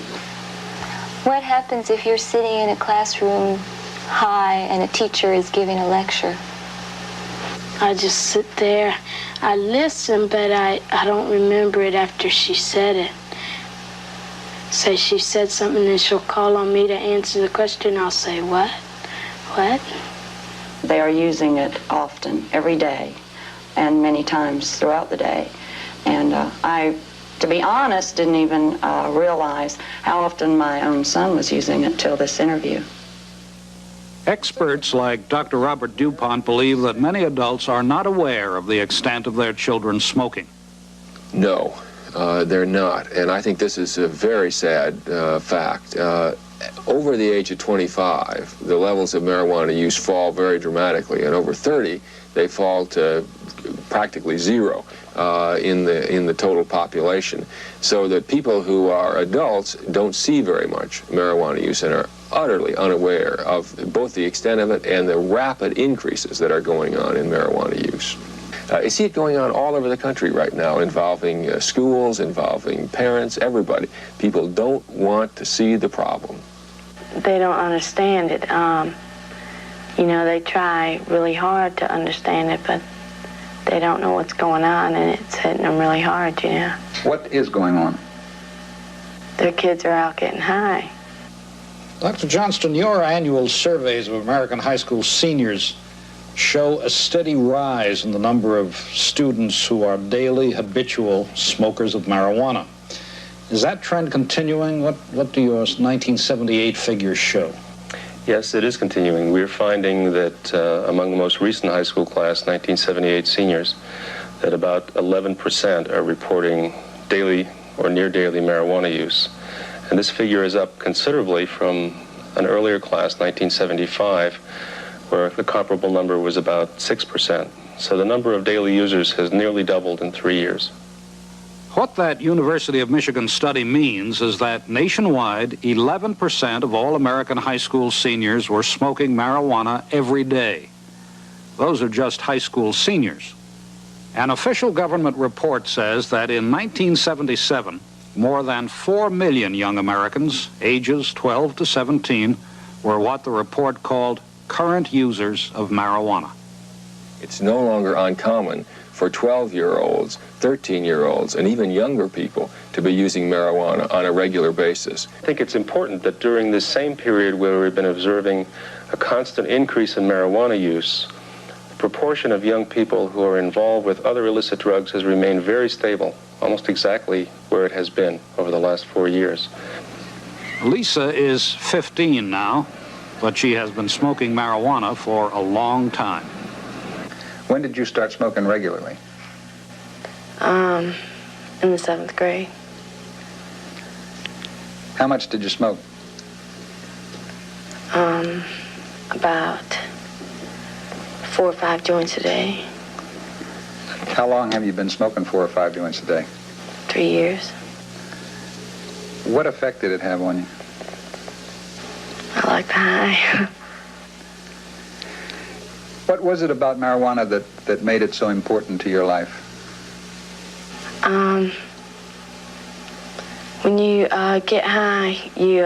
What happens if you're sitting in a classroom high and a teacher is giving a lecture? I just sit there. I listen, but I don't remember it after she said it. Say she said something and she'll call on me to answer the question. I'll say, what? What? They are using it often, every day, and many times throughout the day. And I, to be honest, didn't even realize how often my own son was using it till this interview. Experts like Dr. Robert DuPont believe that many adults are not aware of the extent of their children's smoking. No, they're not. And I think this is a very sad fact. Over the age of 25, the levels of marijuana use fall very dramatically. And over 30, they fall to practically zero in the total population. So that people who are adults don't see very much marijuana use and are utterly unaware of both the extent of it and the rapid increases that are going on in marijuana use. You see it going on all over the country right now, involving schools, involving parents, everybody. People don't want to see the problem. They don't understand it. You know, they try really hard to understand it, but they don't know what's going on, and it's hitting them really hard, you know. What is going on? Their kids are out getting high. Dr. Johnston, your annual surveys of American high school seniors show a steady rise in the number of students who are daily habitual smokers of marijuana. Is that trend continuing? What do your 1978 figures show? Yes, it is continuing. We're finding that among the most recent high school class, 1978 seniors, that about 11% are reporting daily or near daily marijuana use. And this figure is up considerably from an earlier class, 1975, where the comparable number was about 6%. So the number of daily users has nearly doubled in 3 years. What that University of Michigan study means is that nationwide, 11% of all American high school seniors were smoking marijuana every day. Those are just high school seniors. An official government report says that in 1977, more than 4 million young Americans, ages 12 to 17, were what the report called current users of marijuana. It's no longer uncommon for 12-year-olds, 13-year-olds, and even younger people to be using marijuana on a regular basis. I think it's important that during this same period where we've been observing a constant increase in marijuana use, the proportion of young people who are involved with other illicit drugs has remained very stable, almost exactly where it has been over the last 4 years. Lisa is 15 now, but she has been smoking marijuana for a long time. When did you start smoking regularly? In the 7th grade. How much did you smoke? About 4 or 5 joints a day. How long have you been smoking 4 or 5 joints a day? 3 years. What effect did it have on you? I like the high. What was it about marijuana that made it so important to your life? When you get high, you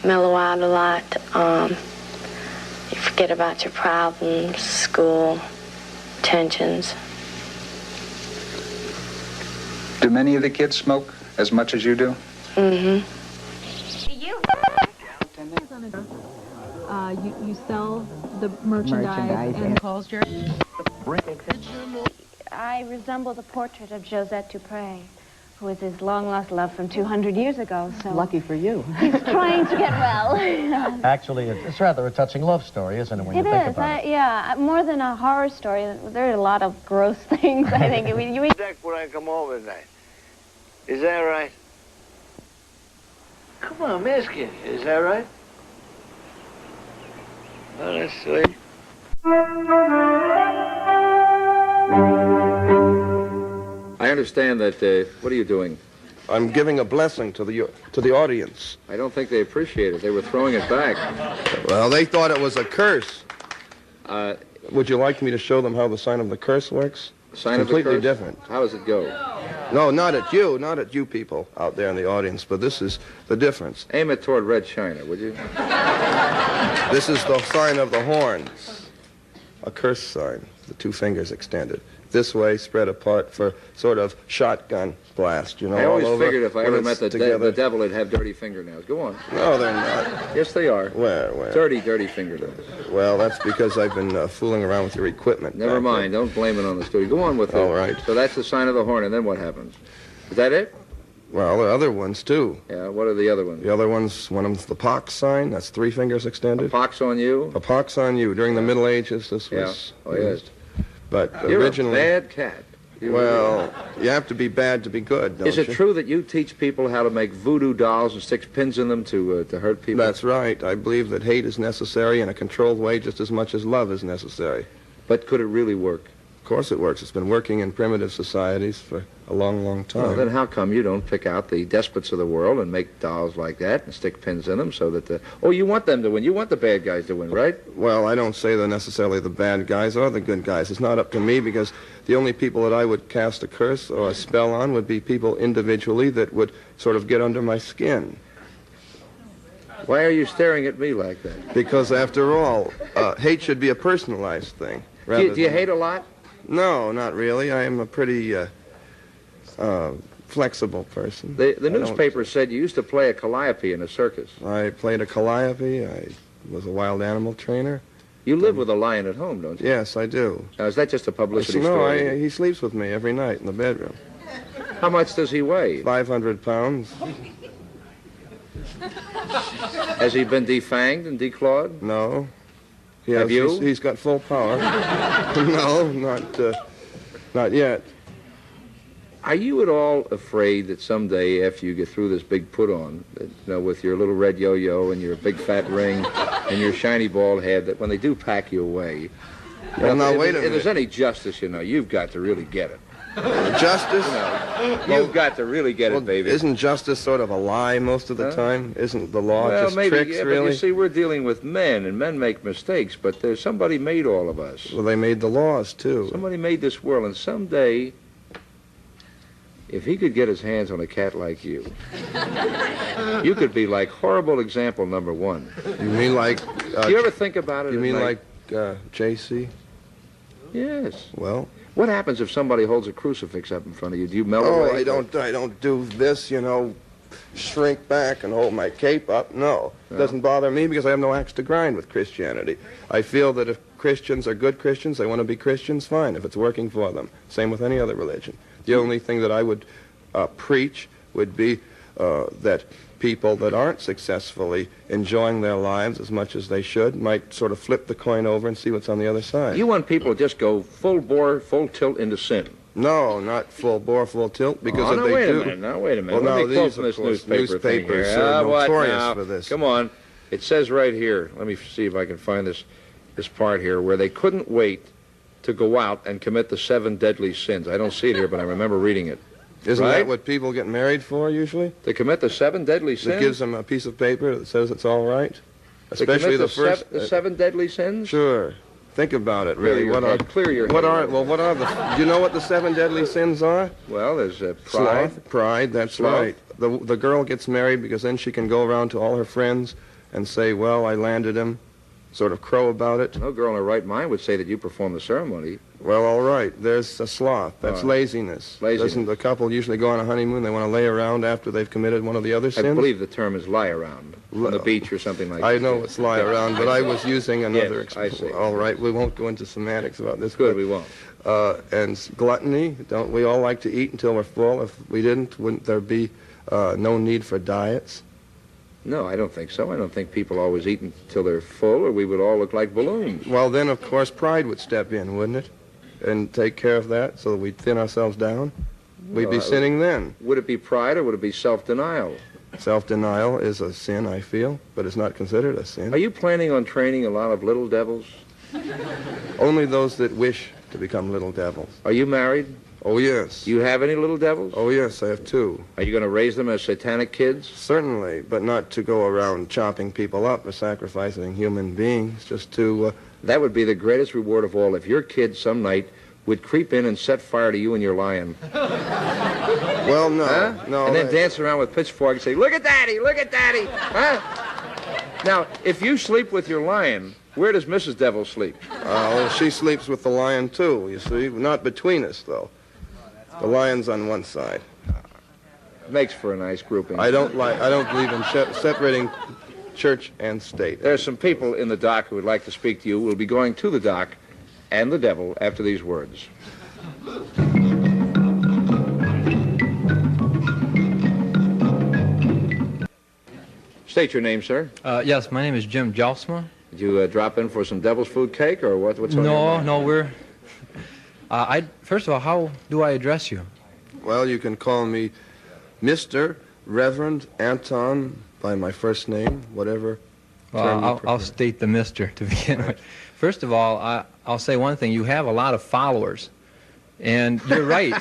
mellow out a lot. You forget about your problems, school, tensions. Do many of the kids smoke as much as you do? Mm-hmm. You sell the merchandise and calls your... I resemble the portrait of Josette Dupré, who is his long-lost love from 200 years ago, so... Lucky for you. He's trying to get well. Actually, it's rather a touching love story, isn't it, when you think about it? Yeah, more than a horror story. There are a lot of gross things, I think. Deck when I come home at night. Is that right? Come on, I'm asking you. Is that right? Oh, that's sweet. I understand that, what are you doing? I'm giving a blessing to the audience. I don't think they appreciate it. They were throwing it back. Well, they thought it was a curse. Would you like me to show them how the sign of the curse works? Sign it's completely of the curse? different. How does it go? No, not at you people out there in the audience, but this is the difference. Aim it toward Red China, would you? This is the sign of the horns. A curse sign, the two fingers extended. This way, spread apart for sort of shotgun blast, you know. I always all over figured if I when ever it's met the together. devil, it'd have dirty fingernails. Go on. No, they're not. Yes, they are. Where? Dirty fingernails. Well, that's because I've been fooling around with your equipment. Never mind. Don't blame it on the studio. Go on with it. All right. So that's the sign of the horn, and then what happens? Is that it? Well, there are other ones, too. Yeah, what are the other ones? The other ones, one of them's the pox sign. That's 3 fingers extended. A pox on you? A pox on you. During the Middle Ages, this was... Yeah. Oh, yes. But You're originally... a bad cat. Well, you have to be bad to be good, don't you? Is it true that you teach people how to make voodoo dolls and stick pins in them to hurt people? That's right. I believe that hate is necessary in a controlled way just as much as love is necessary. But could it really work? Of course it works. It's been working in primitive societies for a long, long time. Well, then how come you don't pick out the despots of the world and make dolls like that and stick pins in them so that the... Oh, you want them to win. You want the bad guys to win, right? Well, I don't say they're necessarily the bad guys or the good guys. It's not up to me because the only people that I would cast a curse or a spell on would be people individually that would sort of get under my skin. Why are you staring at me like that? Because after all, hate should be a personalized thing. Do you hate a lot? No, not really. I am a pretty flexible person. The newspaper said you used to play a calliope in a circus. I played a calliope. I was a wild animal trainer. You live with a lion at home, don't you? Yes, I do. Now, is that just a publicity No, story? he sleeps with me every night in the bedroom. How much does he weigh? 500 pounds. Has he been defanged and declawed? No. Have you? He's got full power. No, not yet. Are you at all afraid that someday, after you get through this big put-on, that, with your little red yo-yo and your big fat ring and your shiny bald head, that when they do pack you away, Well, now, wait a minute. If there's any justice, you've got to really get it. Justice? You've got to really get it, baby. Isn't justice sort of a lie most of the time? Isn't the law Well, just maybe, tricks, yeah, really? but you see, we're dealing with men, and men make mistakes, but there's somebody made all of us. Well, they made the laws, too. Somebody made this world, and someday, if he could get his hands on a cat like you, you could be like horrible example number one. You mean like... Do you ever think about it? You mean like J.C.? Yes. Well... What happens if somebody holds a crucifix up in front of you? Do you melt Oh, away? I don't do this, shrink back and hold my cape up. No. It doesn't bother me because I have no axe to grind with Christianity. I feel that if Christians are good Christians, they want to be Christians, fine, if it's working for them. Same with any other religion. The only thing that I would preach would be that people that aren't successfully enjoying their lives as much as they should might sort of flip the coin over and see what's on the other side. You want people to just go full bore, full tilt into sin? No, not full bore, full tilt, because if they wait do... a minute. Now, wait a minute. Well, Let me no, quote these, from of this course, newspaper thing newspapers here. are What notorious now? for this. Come on. It says right here, let me see if I can find this part here, where they couldn't wait to go out and commit the 7 deadly sins. I don't see it here, but I remember reading it. Isn't right? that what people get married for, usually? To commit the 7 deadly sins? It gives them a piece of paper that says it's all right? Especially the first... the 7 deadly sins? Sure. Think about it, really. Clear your head. What are the... Do you know what the 7 deadly sins are? Well, there's pride. Sloth, pride, that's Sloth. right. The girl gets married because then she can go around to all her friends and say, well, I landed him, sort of crow about it. No girl in her right mind would say that you perform the ceremony. Well, all right. There's a sloth. That's laziness. Laziness. Doesn't the couple usually go on a honeymoon? They want to lay around after they've committed one of the other sins? I believe the term is lie around on the beach or something like that. I know it's lie around, but I was using another I see. All right, we won't go into semantics about this. Good, but, we won't. And gluttony, don't we all like to eat until we're full? If we didn't, wouldn't there be no need for diets? No, I don't think so. I don't think people always eat until they're full, or we would all look like balloons. Well, then, of course, pride would step in, wouldn't it? And take care of that so that we'd thin ourselves down? We'd be sinning then. Would it be pride or would it be self-denial? Self-denial is a sin, I feel, but it's not considered a sin. Are you planning on training a lot of little devils? Only those that wish to become little devils. Are you married? Oh, yes. You have any little devils? Oh, yes, I have 2. Are you going to raise them as satanic kids? Certainly, but not to go around chopping people up or sacrificing human beings, just to... That would be the greatest reward of all if your kid some night would creep in and set fire to you and your lion. Well, no. Huh? No. And then dance around with pitchfork and say, look at Daddy, look at Daddy. Huh? Now, if you sleep with your lion, where does Mrs. Devil sleep? Well, she sleeps with the lion, too, you see. Not between us, though. The lion's on one side. Makes for a nice grouping. I don't believe in separating church and state. There are some people in the dock who would like to speak to you. We'll be going to the dock and the devil after these words. State your name, sir. Yes, my name is Jim Jelsma. Did you drop in for some devil's food cake, or what's on your mind? No, we're... first of all, how do I address you? Well, you can call me Mr. Reverend Anton by my first name, whatever. Well, I'll state the Mr. to begin with. First of all, I'll say one thing. You have a lot of followers, and you're right.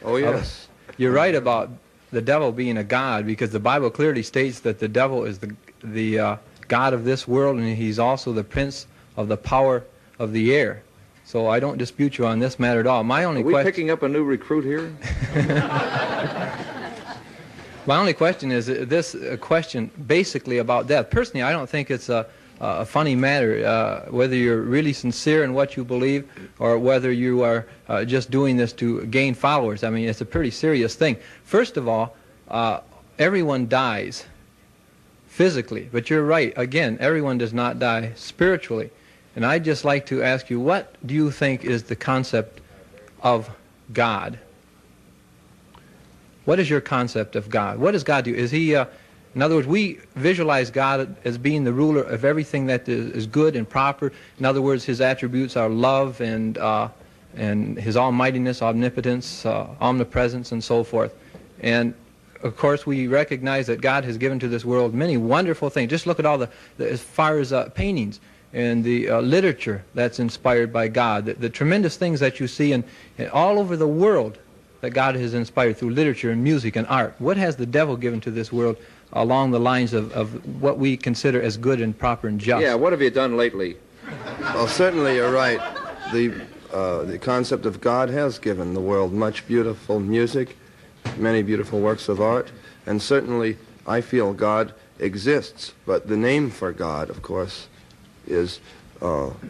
Oh, yes. You're right about the devil being a god, because the Bible clearly states that the devil is the god of this world, and he's also the prince of the power of the air. So I don't dispute you on this matter at all. My only Are we picking up a new recruit here? My only question is this question basically about death. Personally, I don't think it's a funny matter, whether you're really sincere in what you believe or whether you are just doing this to gain followers. I mean, it's a pretty serious thing. First of all, everyone dies physically, but you're right. Again, everyone does not die spiritually. And I'd just like to ask you, what do you think is the concept of God? What is your concept of God? What does God do? Is he, in other words, we visualize God as being the ruler of everything that is good and proper. In other words, his attributes are love and his almightiness, omnipotence, omnipresence, and so forth. And of course, we recognize that God has given to this world many wonderful things. Just look at all as far as paintings and the literature that's inspired by God, the tremendous things that you see in all over the world that God has inspired through literature and music and art. What has the devil given to this world along the lines of what we consider as good and proper and just? Yeah, what have you done lately? Well, certainly you're right. The concept of God has given the world much beautiful music, many beautiful works of art, and certainly I feel God exists, but the name for God, of course, is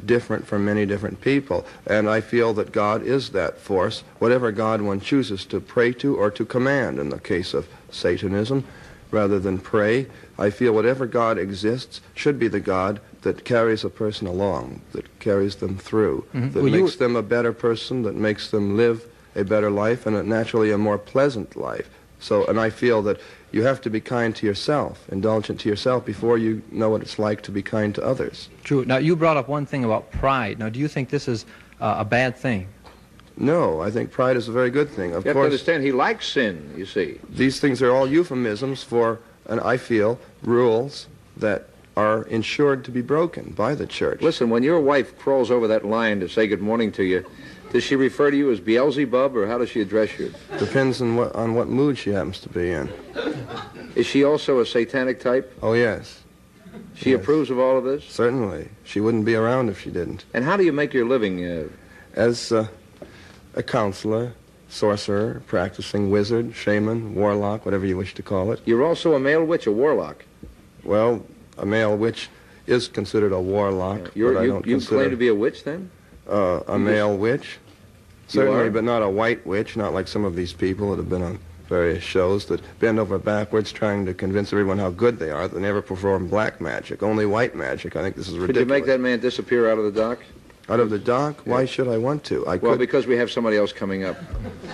different for many different people, and I feel that God is that force, whatever God one chooses to pray to or to command. In the case of Satanism, rather than pray, I feel whatever God exists should be the God that carries a person along, that carries them through, that makes them a better person, that makes them live a better life, and naturally a more pleasant life. So, and I feel that you have to be kind to yourself, indulgent to yourself, before you know what it's like to be kind to others. True. Now, you brought up one thing about pride. Now, do you think this is a bad thing? No, I think pride is a very good thing. Of You have to course, understand, he likes sin, you see. these things are all euphemisms for, and I feel, rules that are insured to be broken by the church. Listen, when your wife crawls over that line to say good morning to you, does she refer to you as Beelzebub, or how does she address you? Depends on what mood she happens to be in. Is she also a satanic type? Oh, yes. She approves of all of this? Certainly. She wouldn't be around if she didn't. And how do you make your living? As a counselor, sorcerer, practicing wizard, shaman, warlock, whatever you wish to call it. You're also a male witch, a warlock. Well, a male witch is considered a warlock. But I don't You consider claim to be a witch, then? A male witch. Certainly, but not a white witch, not like some of these people that have been on various shows that bend over backwards trying to convince everyone how good they are. They never perform black magic, only white magic. I think this is ridiculous. Could you make that man disappear out of the dock? Out of the dock? Yeah. Why should I want to? Well, because we have somebody else coming up.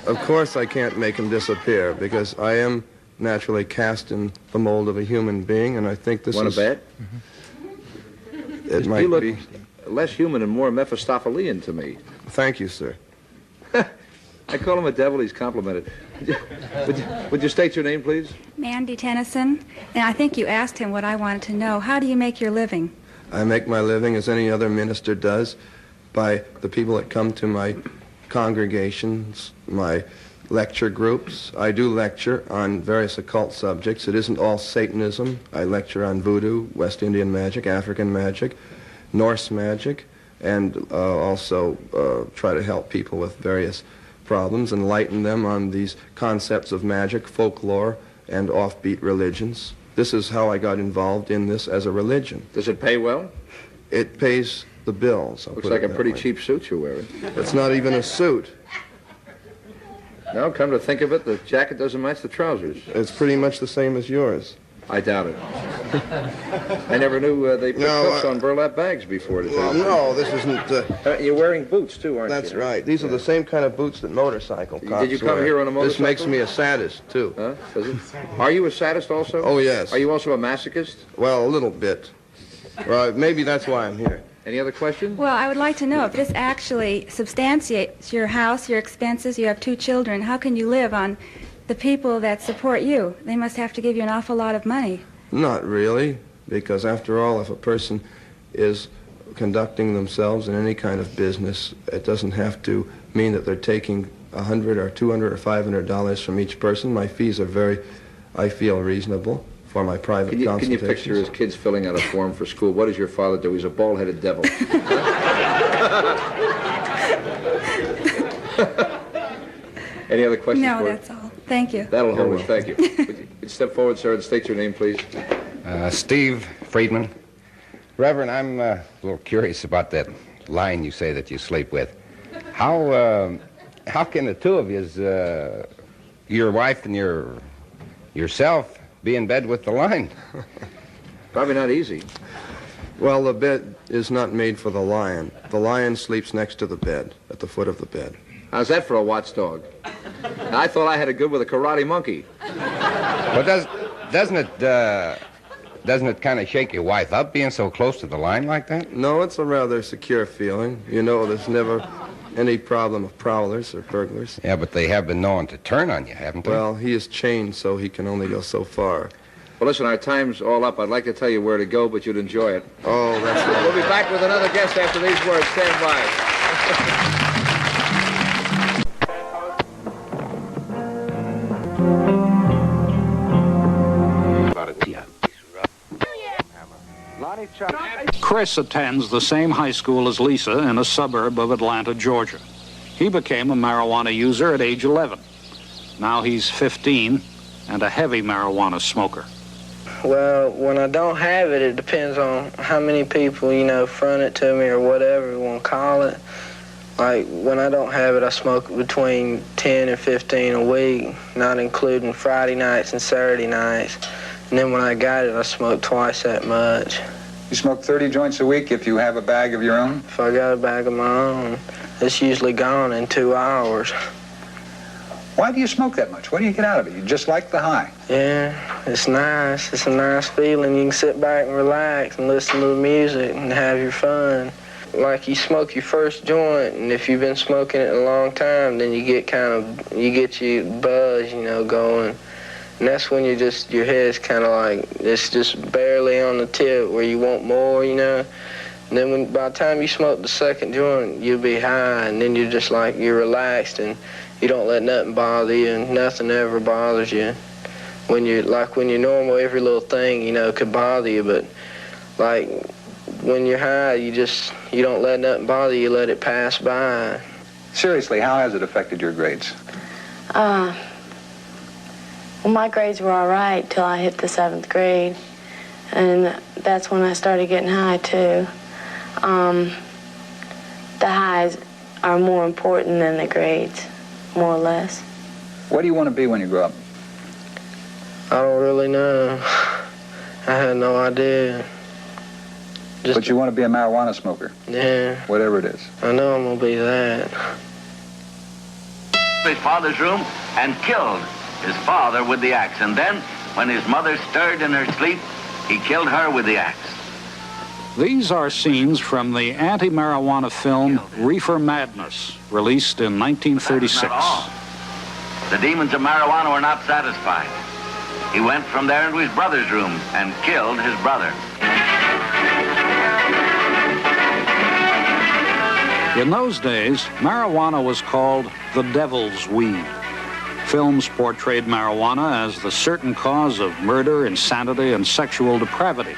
Of course I can't make him disappear, because I am naturally cast in the mold of a human being, and I think this is... Want to bet? It might be... less human and more Mephistophelian to me. Thank you, sir. I call him a devil, he's complimented. Would you state your name, please? Mandy Tennyson, and I think you asked him what I wanted to know. How do you make your living? I make my living as any other minister does by the people that come to my congregations, my lecture groups. I do lecture on various occult subjects. It isn't all Satanism. I lecture on voodoo, West Indian magic, African magic, Norse magic, and also try to help people with various problems, enlighten them on these concepts of magic, folklore, and offbeat religions. This is how I got involved in this as a religion. Does it pay well? It pays the bills. Looks like a pretty cheap suit you're wearing. It's not even a suit. No, come to think of it, the jacket doesn't match the trousers. It's pretty much the same as yours. I doubt it. I never knew they put cuffs on burlap bags before. Well, no, this isn't... you're wearing boots, too, aren't you? That's right. These are the same kind of boots that motorcycle cops Did you come wear. here on a motorcycle? This makes me a sadist, too. Huh? Does it? Are you a sadist also? Oh, yes. Are you also a masochist? Well, a little bit. Well, maybe that's why I'm here. Any other questions? Well, I would like to know if this actually substantiates your house, your expenses. You have 2 children. How can you live on the people that support you? They must have to give you an awful lot of money. Not really, because after all, if a person is conducting themselves in any kind of business, it doesn't have to mean that they're taking $100 or $200 or $500 from each person. My fees are very, I feel, reasonable for my private consultations. Can you picture his kids filling out a form for school? What does your father do? He's a bald-headed devil. Any other questions? No, that's all. Thank you. That'll hold us. Thank you. Would you step forward, sir, and state your name, please? Steve Friedman. Reverend, I'm a little curious about that line you say that you sleep with. How can the two of you, your wife and yourself, be in bed with the lion? Probably not easy. Well, the bed is not made for the lion. The lion sleeps next to the bed, at the foot of the bed. How's that for a watchdog? I thought I had it good with a karate monkey. Well, doesn't it kind of shake your wife up being so close to the line like that? No, it's a rather secure feeling. You know, there's never any problem of prowlers or burglars. Yeah, but they have been known to turn on you, haven't they? Well, he is chained, so he can only go so far. Well, listen, our time's all up. I'd like to tell you where to go, but you'd enjoy it. Oh, that's right. We'll be back with another guest after these words. Stand by. Chris attends the same high school as Lisa in a suburb of Atlanta, Georgia. He became a marijuana user at age 11. Now he's 15 and a heavy marijuana smoker. Well, when I don't have it, it depends on how many people, you know, front it to me or whatever you want to call it. Like, when I don't have it, I smoke between 10 and 15 a week, not including Friday nights and Saturday nights. And then when I got it, I smoke twice that much. You smoke 30 joints a week if you have a bag of your own? If I got a bag of my own, it's usually gone in 2 hours. Why do you smoke that much? What do you get out of it? You just like the high? Yeah, it's nice. It's a nice feeling. You can sit back and relax and listen to the music and have your fun. Like, you smoke your first joint, and if you've been smoking it a long time, then you get your buzz, you know, going. And that's when your head's kind of like, it's just barely on the tip where you want more, you know. And then by the time you smoke the second joint, you'll be high, and then you're just like, you're relaxed, and you don't let nothing bother you, and nothing ever bothers you. When you're normal, every little thing, you know, could bother you, but like when you're high, you don't let nothing bother you, let it pass by. Seriously, how has it affected your grades? Well, my grades were all right till I hit the 7th grade. And that's when I started getting high, too. The highs are more important than the grades, more or less. What do you want to be when you grow up? I don't really know. I had no idea. But you want to be a marijuana smoker? Yeah. Whatever it is. I know I'm going to be that. His father's room and killed his father with the axe. And then, when his mother stirred in her sleep, he killed her with the axe. These are scenes from the anti-marijuana film Reefer Madness, released in 1936. Not all. The demons of marijuana were not satisfied. He went from there into his brother's room and killed his brother. In those days, marijuana was called the devil's weed. Films portrayed marijuana as the certain cause of murder, insanity, and sexual depravity.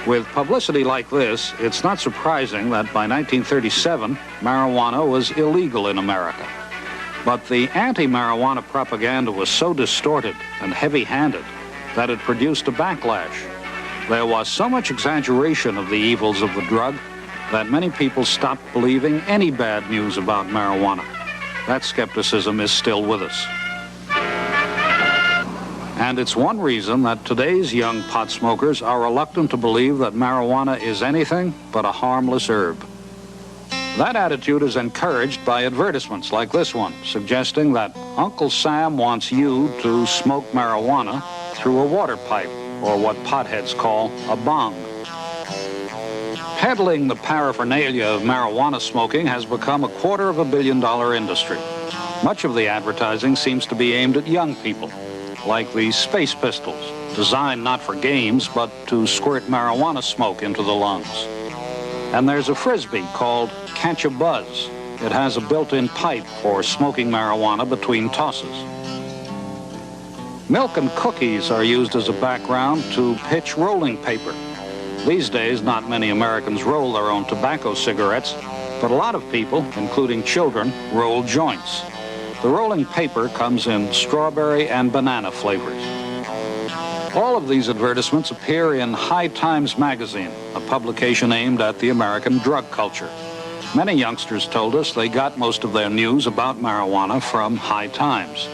With publicity like this, it's not surprising that by 1937, marijuana was illegal in America. But the anti-marijuana propaganda was so distorted and heavy-handed that it produced a backlash. There was so much exaggeration of the evils of the drug that many people stopped believing any bad news about marijuana. That skepticism is still with us. And it's one reason that today's young pot smokers are reluctant to believe that marijuana is anything but a harmless herb. That attitude is encouraged by advertisements like this one, suggesting that Uncle Sam wants you to smoke marijuana through a water pipe, or what potheads call a bong. Peddling the paraphernalia of marijuana smoking has become a $250 million industry. Much of the advertising seems to be aimed at young people, like the Space Pistols, designed not for games, but to squirt marijuana smoke into the lungs. And there's a Frisbee called Catch a Buzz. It has a built-in pipe for smoking marijuana between tosses. Milk and cookies are used as a background to pitch rolling paper. These days, not many Americans roll their own tobacco cigarettes, but a lot of people, including children, roll joints. The rolling paper comes in strawberry and banana flavors. All of these advertisements appear in High Times magazine, a publication aimed at the American drug culture. Many youngsters told us they got most of their news about marijuana from High Times.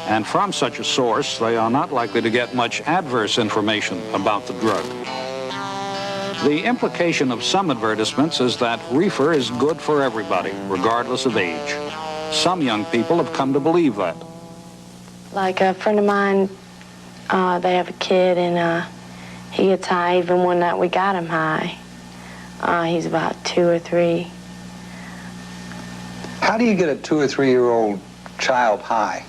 And from such a source, they are not likely to get much adverse information about the drug. The implication of some advertisements is that reefer is good for everybody, regardless of age. Some young people have come to believe that. Like a friend of mine, they have a kid, and he gets high even one night we got him high. He's about 2 or 3. How do you get a 2 or 3-year-old child high?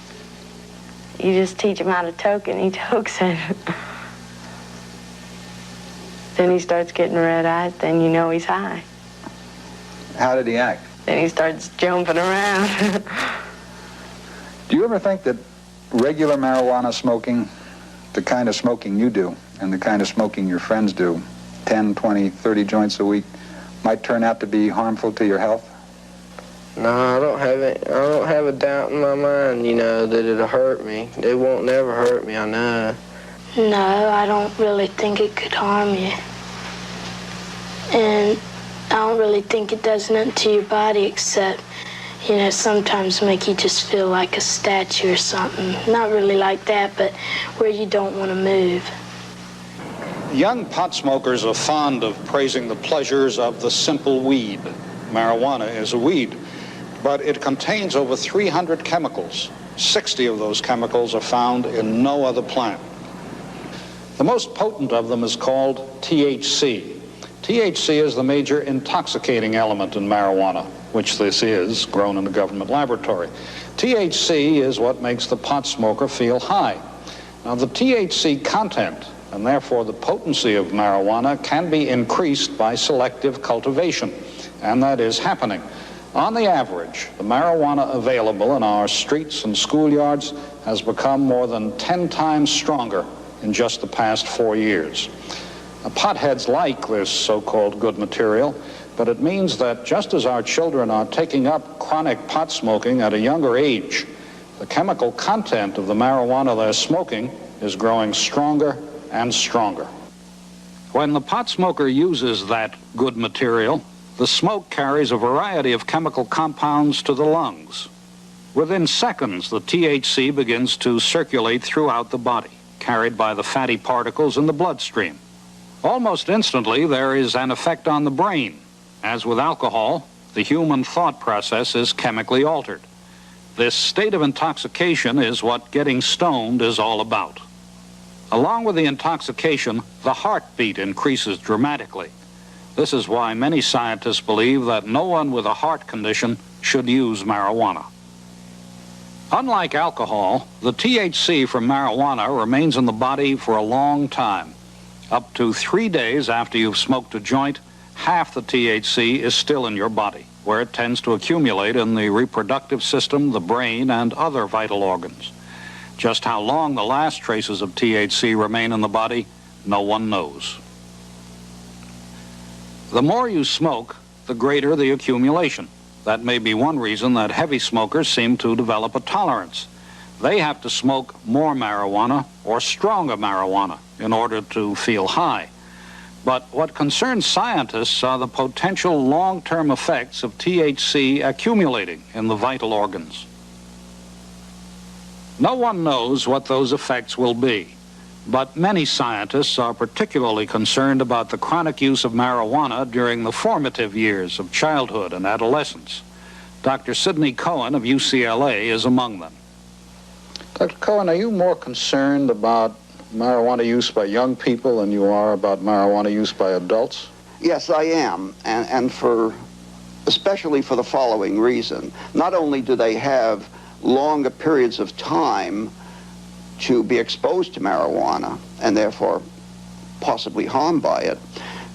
You just teach him how to toke, and he tokes it. Then he starts getting red eyes, then you know he's high. How did he act? Then he starts jumping around. Do you ever think that regular marijuana smoking, the kind of smoking you do and the kind of smoking your friends do, 10, 20, 30 joints a week, might turn out to be harmful to your health? No, I don't have a doubt in my mind, you know, that it'll hurt me. It won't never hurt me, I know. No, I don't really think it could harm you. And I don't really think it does nothing to your body except, you know, sometimes make you just feel like a statue or something. Not really like that, but where you don't want to move. Young pot smokers are fond of praising the pleasures of the simple weed. Marijuana is a weed, but it contains over 300 chemicals. 60 of those chemicals are found in no other plant. The most potent of them is called THC. THC is the major intoxicating element in marijuana, which this is, grown in a government laboratory. THC is what makes the pot smoker feel high. Now, the THC content, and therefore the potency of marijuana, can be increased by selective cultivation, and that is happening. On the average, the marijuana available in our streets and schoolyards has become more than 10 times stronger in just the past 4 years. Now, potheads like this so-called good material, but it means that just as our children are taking up chronic pot smoking at a younger age, the chemical content of the marijuana they're smoking is growing stronger and stronger. When the pot smoker uses that good material, the smoke carries a variety of chemical compounds to the lungs. Within seconds, the THC begins to circulate throughout the body, carried by the fatty particles in the bloodstream. Almost instantly, there is an effect on the brain. As with alcohol, the human thought process is chemically altered. This state of intoxication is what getting stoned is all about. Along with the intoxication, the heartbeat increases dramatically. This is why many scientists believe that no one with a heart condition should use marijuana. Unlike alcohol, the THC from marijuana remains in the body for a long time. Up to 3 days after you've smoked a joint, half the THC is still in your body, where it tends to accumulate in the reproductive system, the brain, and other vital organs. Just how long the last traces of THC remain in the body, no one knows. The more you smoke, the greater the accumulation. That may be one reason that heavy smokers seem to develop a tolerance. They have to smoke more marijuana or stronger marijuana in order to feel high. But what concerns scientists are the potential long-term effects of THC accumulating in the vital organs. No one knows what those effects will be, but many scientists are particularly concerned about the chronic use of marijuana during the formative years of childhood and adolescence. Dr. Sidney Cohen of UCLA is among them. Dr. Cohen, are you more concerned about marijuana use by young people than you are about marijuana use by adults? Yes, I am, and especially for the following reason. Not only do they have longer periods of time to be exposed to marijuana and therefore possibly harmed by it,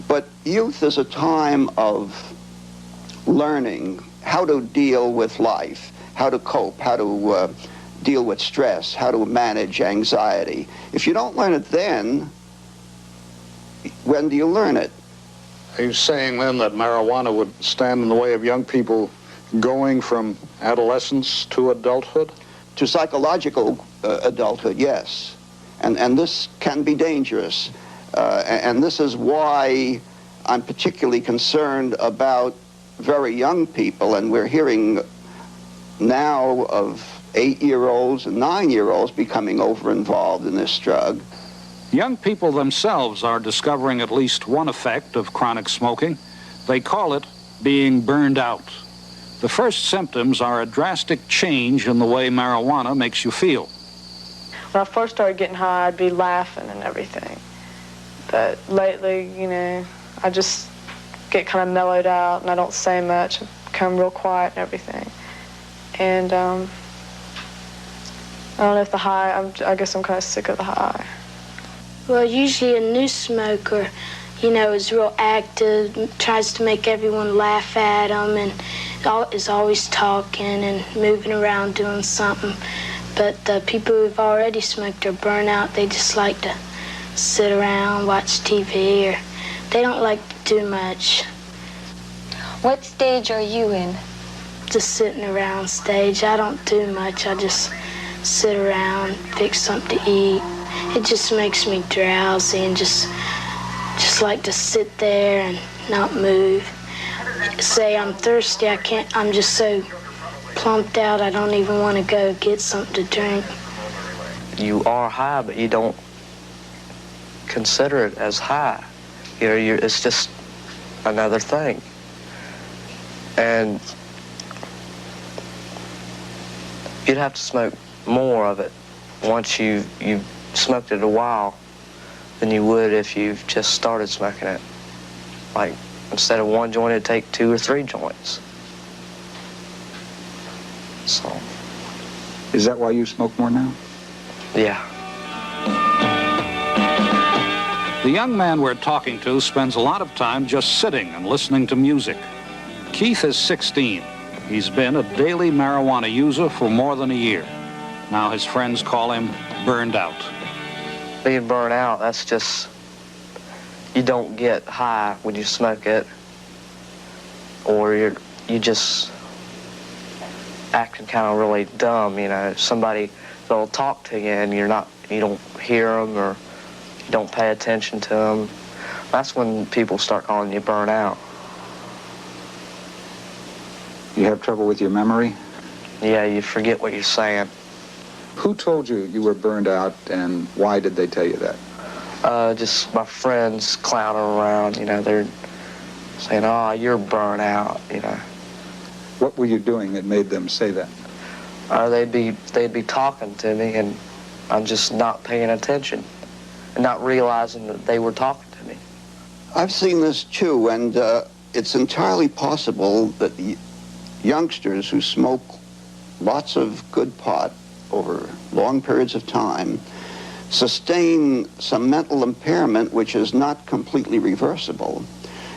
but youth is a time of learning how to deal with life, how to cope, how to deal with stress, how to manage anxiety. If you don't learn it then, when do you learn it? Are you saying then that marijuana would stand in the way of young people going from adolescence to adulthood? To psychological adulthood, yes. And this can be dangerous. And this is why I'm particularly concerned about very young people, and we're hearing now of 8-year-olds and 9-year-olds becoming over-involved in this drug. Young people themselves are discovering at least one effect of chronic smoking. They call it being burned out. The first symptoms are a drastic change in the way marijuana makes you feel. When I first started getting high, I'd be laughing and everything. But lately, you know, I just get kind of mellowed out and I don't say much, become real quiet and everything. And I don't know if the high, I guess I'm kind of sick of the high. Well, usually a new smoker, you know, is real active, tries to make everyone laugh at them, and is always talking and moving around doing something. But the people who've already smoked or burn out, they just like to sit around, watch TV, or they don't like to do much. What stage are you in? Just sitting around stage. I don't do much. I just sit around, fix something to eat. It just makes me drowsy and just like to sit there and not move. Say I'm thirsty, I'm just so plumped out, I don't even want to go get something to drink. You are high, but you don't consider it as high. You know, it's just another thing. And you'd have to smoke more of it once you've smoked it a while than you would if you've just started smoking it. Like, instead of one joint, it'd take 2 or 3 joints. So. Is that why you smoke more now? Yeah. The young man we're talking to spends a lot of time just sitting and listening to music. Keith is 16. He's been a daily marijuana user for more than a year. Now his friends call him burned out. Being burned out, that's just, you don't get high when you smoke it, or you just acting kind of really dumb, you know. Somebody that'll talk to you and you don't hear them, or you don't pay attention to them, That's when people start calling you burnout. You have trouble with your memory? Yeah, you forget what you're saying. Who told you you were burned out, and why did they tell you that? Just my friends clowning around, you know, they're saying, oh, you're burnt out, you know. What were you doing that made them say that? They'd be talking to me, and I'm just not paying attention and not realizing that they were talking to me. I've seen this too, and it's entirely possible that the youngsters who smoke lots of good pot over long periods of time sustain some mental impairment which is not completely reversible.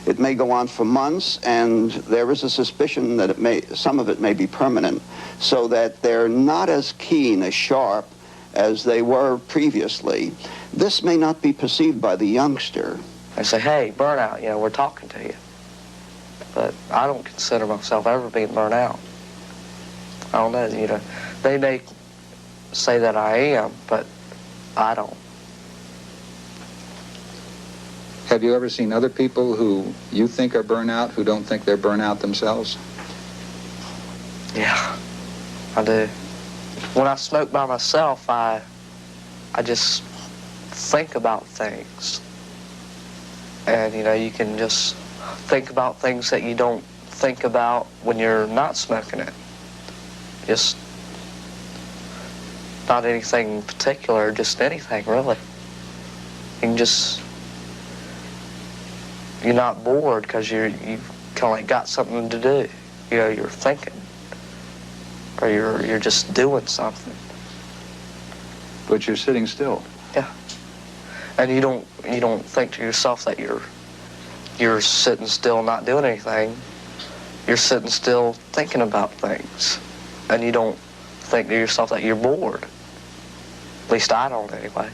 It may go on for months, and there is a suspicion that some of it may be permanent, so that they're not as keen, as sharp as they were previously. This may not be perceived by the youngster. I say, hey, burnout, you know, we're talking to you. But I don't consider myself ever being burnt out. I don't know, you know. They may say that I am, but I don't. Have you ever seen other people who you think are burnout who don't think they're burnout themselves? Yeah, I do. When I smoke by myself, I just think about things. And, you know, you can just think about things that you don't think about when you're not smoking it. Just not anything in particular, just anything, really. You can just, you're not bored because you've kind of like got something to do. You know, you're thinking. Or you're just doing something. But you're sitting still. Yeah. And you don't think to yourself that you're sitting still not doing anything. You're sitting still thinking about things. And you don't think to yourself that you're bored. At least I don't anyway.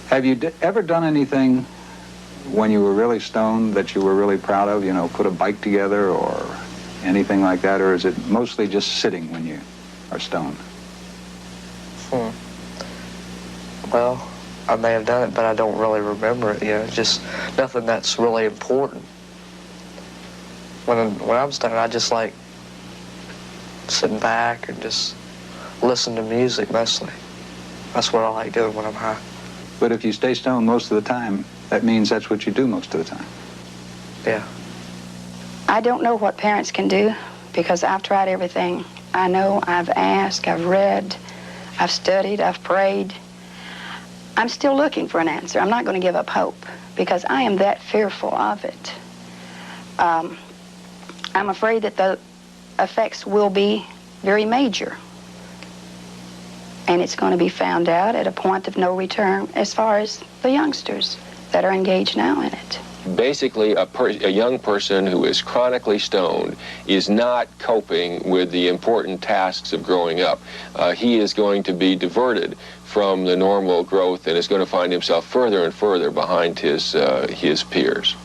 Have you ever done anything when you were really stoned that you were really proud of? You know, put a bike together or anything like that? Or is it mostly just sitting when you are stoned? Well, I may have done it, but I don't really remember it. You know, just nothing that's really important. When I'm stoned, I just like sitting back and just listen to music mostly. That's what I like doing when I'm high. But if you stay stoned most of the time, that means that's what you do most of the time. Yeah. I don't know what parents can do because I've tried everything. I know, I've asked, I've read, I've studied, I've prayed. I'm still looking for an answer. I'm not going to give up hope because I am that fearful of it. I'm afraid that the effects will be very major. And it's going to be found out at a point of no return as far as the youngsters that are engaged now in it. Basically, a young person who is chronically stoned is not coping with the important tasks of growing up. He is going to be diverted from the normal growth and is going to find himself further and further behind his peers.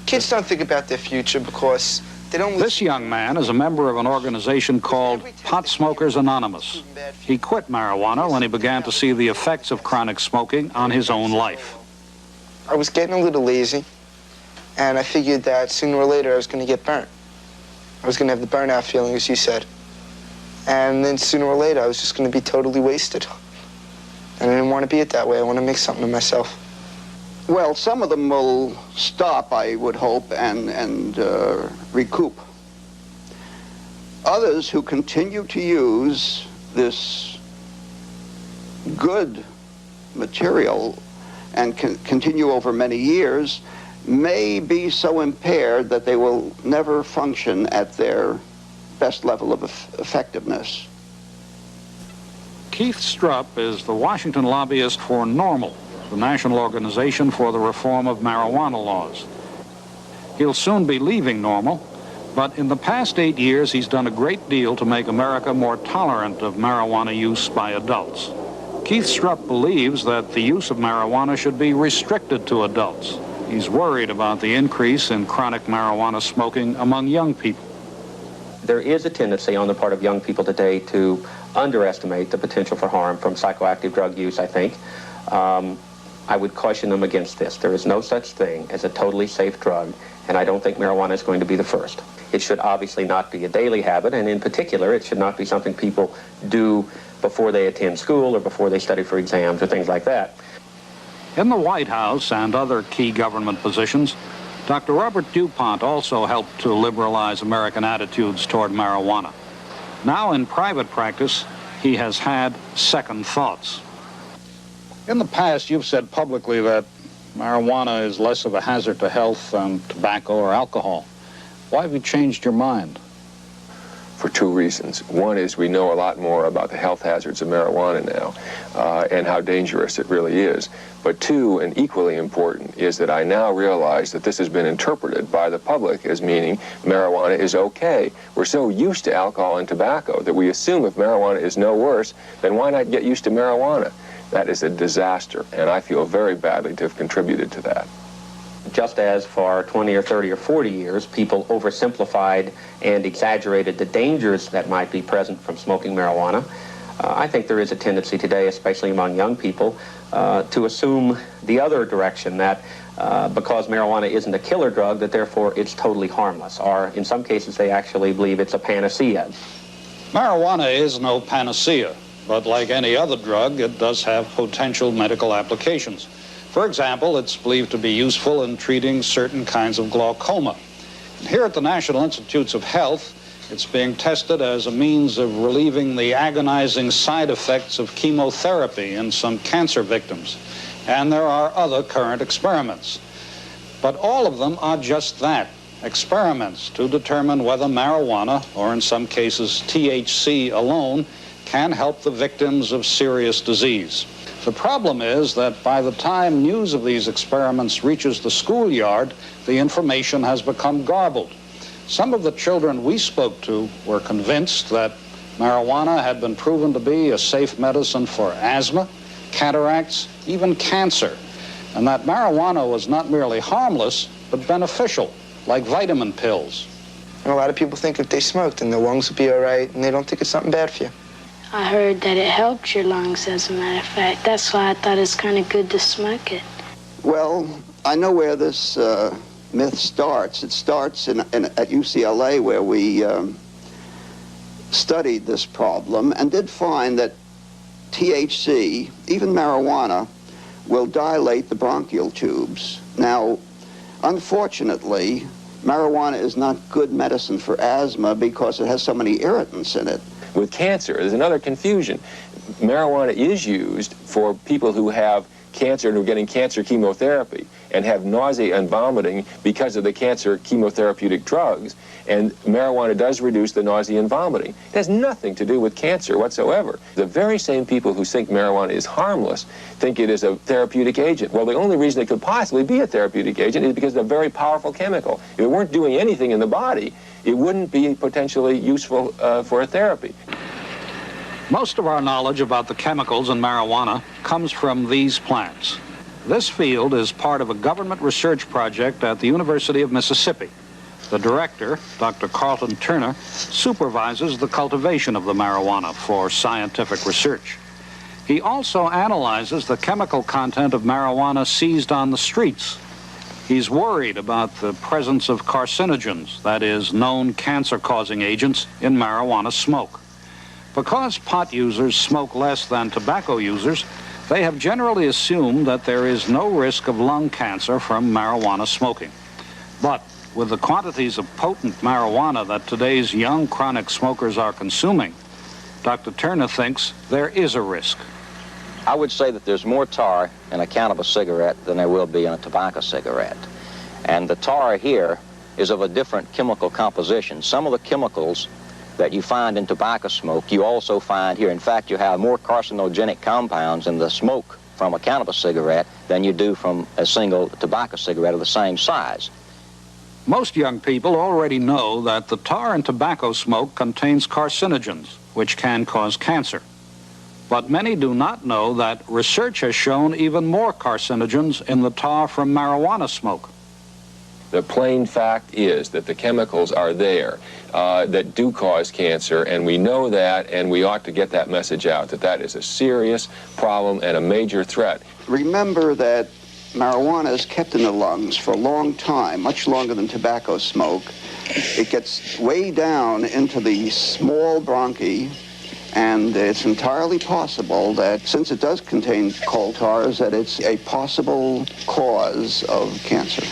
Kids don't think about their future because they don't... This young man is a member of an organization called Pot Smokers Anonymous. He quit marijuana when he began to see the effects of chronic smoking on his own life. I was getting a little lazy, and I figured that sooner or later I was going to get burnt. I was going to have the burnout feeling, as you said. And then sooner or later I was just going to be totally wasted. And I didn't want to be it that way. I want to make something of myself. Well, some of them will stop, I would hope, and recoup. Others who continue to use this good material and continue over many years may be so impaired that they will never function at their best level of effectiveness. Keith Strupp is the Washington lobbyist for NORML, the National Organization for the Reform of Marijuana Laws. He'll soon be leaving NORML, but in the past 8 years he's done a great deal to make America more tolerant of marijuana use by adults. Keith Strupp believes that the use of marijuana should be restricted to adults. He's worried about the increase in chronic marijuana smoking among young people. There is a tendency on the part of young people today to underestimate the potential for harm from psychoactive drug use, I think. I would caution them against this. There is no such thing as a totally safe drug, and I don't think marijuana is going to be the first. It should obviously not be a daily habit, and in particular, it should not be something people do before they attend school or before they study for exams or things like that. In the White House and other key government positions, Dr. Robert DuPont also helped to liberalize American attitudes toward marijuana. Now in private practice, he has had second thoughts. In the past, you've said publicly that marijuana is less of a hazard to health than tobacco or alcohol. Why have you changed your mind? For two reasons. One is we know a lot more about the health hazards of marijuana now and how dangerous it really is. But two, and equally important, is that I now realize that this has been interpreted by the public as meaning marijuana is okay. We're so used to alcohol and tobacco that we assume if marijuana is no worse, then why not get used to marijuana? That is a disaster, and I feel very badly to have contributed to that. Just as for 20 or 30 or 40 years, people oversimplified and exaggerated the dangers that might be present from smoking marijuana, I think there is a tendency today, especially among young people, to assume the other direction, that because marijuana isn't a killer drug, that therefore it's totally harmless, or in some cases they actually believe it's a panacea. Marijuana is no panacea, but like any other drug, it does have potential medical applications. For example, it's believed to be useful in treating certain kinds of glaucoma. Here at the National Institutes of Health, it's being tested as a means of relieving the agonizing side effects of chemotherapy in some cancer victims. And there are other current experiments. But all of them are just that, experiments to determine whether marijuana, or in some cases THC alone, can help the victims of serious disease. The problem is that by the time news of these experiments reaches the schoolyard, the information has become garbled. Some of the children we spoke to were convinced that marijuana had been proven to be a safe medicine for asthma, cataracts, even cancer, and that marijuana was not merely harmless, but beneficial, like vitamin pills. And a lot of people think if they smoked, then their lungs would be all right, and they don't think it's something bad for you. I heard that it helped your lungs, as a matter of fact. That's why I thought it's kind of good to smoke it. Well, I know where this myth starts. It starts at UCLA, where we studied this problem and did find that THC, even marijuana, will dilate the bronchial tubes. Now, unfortunately, marijuana is not good medicine for asthma because it has so many irritants in it. With cancer, there's another confusion. Marijuana is used for people who have cancer and who are getting cancer chemotherapy and have nausea and vomiting because of the cancer chemotherapeutic drugs, and marijuana does reduce the nausea and vomiting. It has nothing to do with cancer whatsoever. The very same people who think marijuana is harmless think it is a therapeutic agent. Well, the only reason it could possibly be a therapeutic agent is because it's a very powerful chemical. If it weren't doing anything in the body, it wouldn't be potentially useful for a therapy. Most of our knowledge about the chemicals in marijuana comes from these plants. This field is part of a government research project at the University of Mississippi. The director, Dr. Carlton Turner, supervises the cultivation of the marijuana for scientific research. He also analyzes the chemical content of marijuana seized on the streets. He's worried about the presence of carcinogens, that is, known cancer-causing agents, in marijuana smoke. Because pot users smoke less than tobacco users, they have generally assumed that there is no risk of lung cancer from marijuana smoking. But with the quantities of potent marijuana that today's young chronic smokers are consuming, Dr. Turner thinks there is a risk. I would say that there's more tar in a cannabis cigarette than there will be in a tobacco cigarette. And the tar here is of a different chemical composition. Some of the chemicals that you find in tobacco smoke, you also find here. In fact, you have more carcinogenic compounds in the smoke from a cannabis cigarette than you do from a single tobacco cigarette of the same size. Most young people already know that the tar in tobacco smoke contains carcinogens, which can cause cancer. But many do not know that research has shown even more carcinogens in the tar from marijuana smoke. The plain fact is that the chemicals are there that do cause cancer, and we know that, and we ought to get that message out, that that is a serious problem and a major threat. Remember that marijuana is kept in the lungs for a long time, much longer than tobacco smoke. It gets way down into the small bronchi, and it's entirely possible that, since it does contain coal tars, that it's a possible cause of cancer.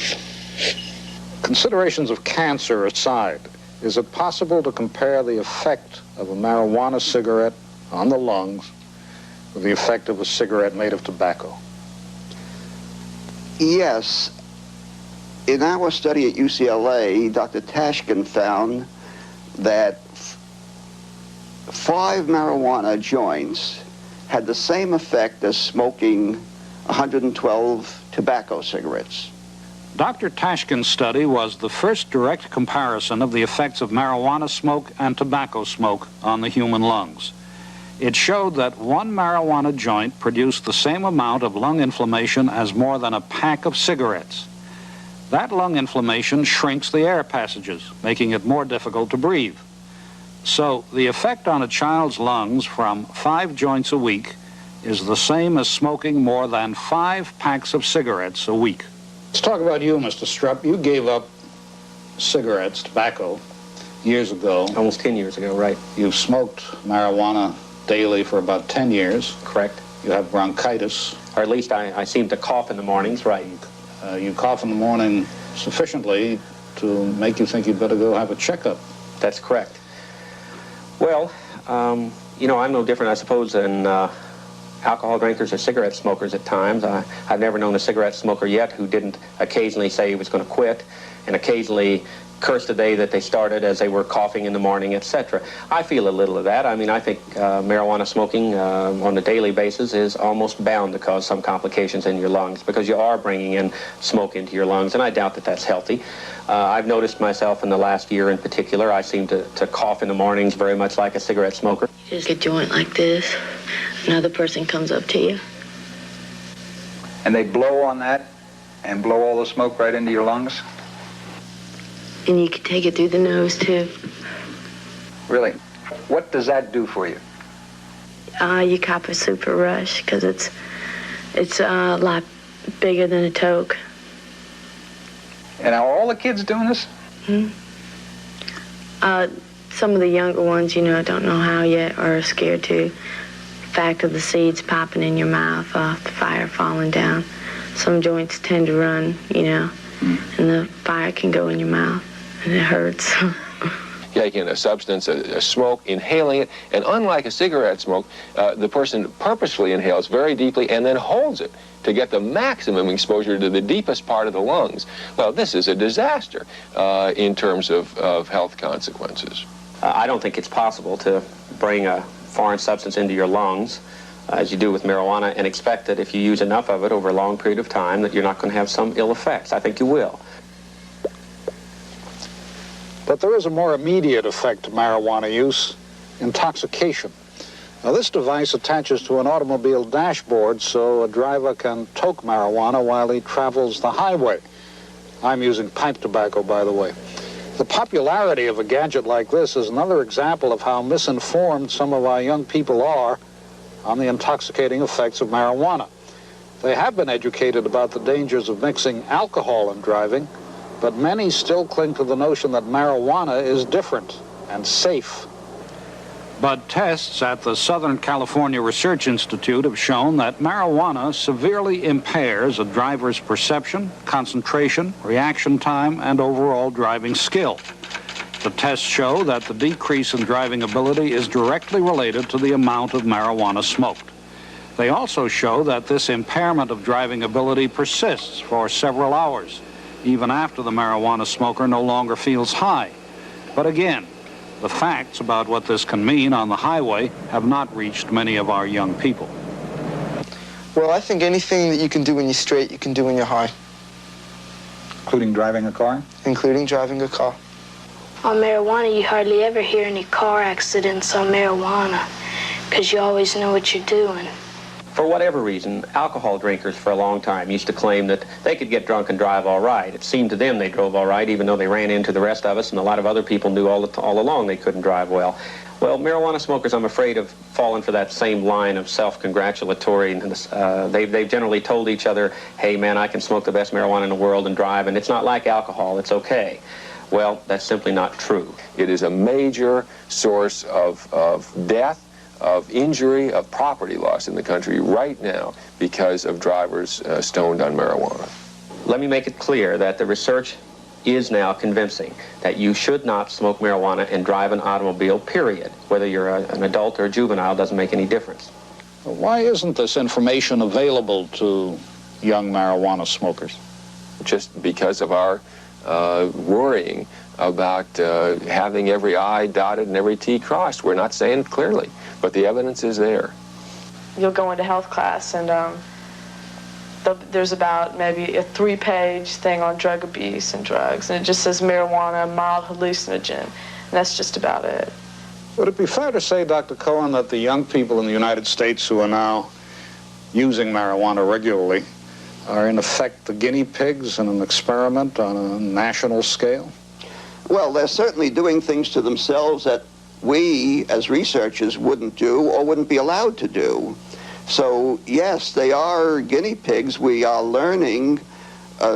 Considerations of cancer aside, is it possible to compare the effect of a marijuana cigarette on the lungs with the effect of a cigarette made of tobacco? Yes. In our study at UCLA, Dr. Tashkin found that 5 marijuana joints had the same effect as smoking 112 tobacco cigarettes. Dr. Tashkin's study was the first direct comparison of the effects of marijuana smoke and tobacco smoke on the human lungs. It showed that 1 marijuana joint produced the same amount of lung inflammation as more than a pack of cigarettes. That lung inflammation shrinks the air passages, making it more difficult to breathe. So the effect on a child's lungs from 5 joints a week is the same as smoking more than 5 packs of cigarettes a week. Let's talk about you, Mr. Strupp. You gave up cigarettes, tobacco, years ago. Almost 10 years ago, right. You've smoked marijuana daily for about 10 years. Correct. You have bronchitis. Or at least I seem to cough in the mornings, right. You cough in the morning sufficiently to make you think you'd better go have a checkup. That's correct. Well, you know, I'm no different, I suppose, than alcohol drinkers or cigarette smokers at times. I've never known a cigarette smoker yet who didn't occasionally say he was going to quit and occasionally curse the day that they started as they were coughing in the morning, etc. I feel a little of that. I mean, I think marijuana smoking on a daily basis is almost bound to cause some complications in your lungs because you are bringing in smoke into your lungs, and I doubt that that's healthy. I've noticed myself in the last year in particular, I seem to cough in the mornings very much like a cigarette smoker. You just get a joint like this, another person comes up to you. And they blow on that and blow all the smoke right into your lungs? And you can take it through the nose, too. Really? What does that do for you? You cop a super rush, because it's a lot bigger than a toke. And are all the kids doing this? Some of the younger ones, you know, don't know how yet, or are scared to. Fact of the seeds popping in your mouth, the fire falling down. Some joints tend to run, you know, and the fire can go in your mouth, and it hurts. Taking a substance, a smoke, inhaling it, and unlike a cigarette smoke, the person purposefully inhales very deeply and then holds it to get the maximum exposure to the deepest part of the lungs. Well, this is a disaster in terms of health consequences. I don't think it's possible to bring a foreign substance into your lungs as you do with marijuana and expect that if you use enough of it over a long period of time that you're not going to have some ill effects. I think you will. But there is a more immediate effect to marijuana use, intoxication. Now, this device attaches to an automobile dashboard so a driver can toke marijuana while he travels the highway. I'm using pipe tobacco, by the way. The popularity of a gadget like this is another example of how misinformed some of our young people are on the intoxicating effects of marijuana. They have been educated about the dangers of mixing alcohol in driving, but many still cling to the notion that marijuana is different and safe. But tests at the Southern California Research Institute have shown that marijuana severely impairs a driver's perception, concentration, reaction time, and overall driving skill. The tests show that the decrease in driving ability is directly related to the amount of marijuana smoked. They also show that this impairment of driving ability persists for several hours, even after the marijuana smoker no longer feels high. But again, the facts about what this can mean on the highway have not reached many of our young people. Well, I think anything that you can do when you're straight, you can do when you're high. Including driving a car? Including driving a car. On marijuana, you hardly ever hear any car accidents on marijuana because you always know what you're doing. For whatever reason, alcohol drinkers for a long time used to claim that they could get drunk and drive all right. It seemed to them they drove all right, even though they ran into the rest of us, and a lot of other people knew all along they couldn't drive well. Well, marijuana smokers, I'm afraid, have fallen for that same line of self-congratulatory. They've generally told each other, hey, man, I can smoke the best marijuana in the world and drive, and it's not like alcohol, it's okay. Well, that's simply not true. It is a major source of death, of injury, of property loss in the country right now because of drivers stoned on marijuana. Let me make it clear that the research is now convincing that you should not smoke marijuana and drive an automobile, period. Whether you're an adult or a juvenile doesn't make any difference. Why isn't this information available to young marijuana smokers? Just because of our worrying about having every I dotted and every T crossed. We're not saying it clearly, but the evidence is there. You'll go into health class and there's about maybe a 3-page thing on drug abuse and drugs, and it just says marijuana, mild hallucinogen, and that's just about it. Would it be fair to say, Dr. Cohen, that the young people in the United States who are now using marijuana regularly are in effect the guinea pigs in an experiment on a national scale? Well, they're certainly doing things to themselves that we, as researchers, wouldn't do or wouldn't be allowed to do. So, yes, they are guinea pigs. We are learning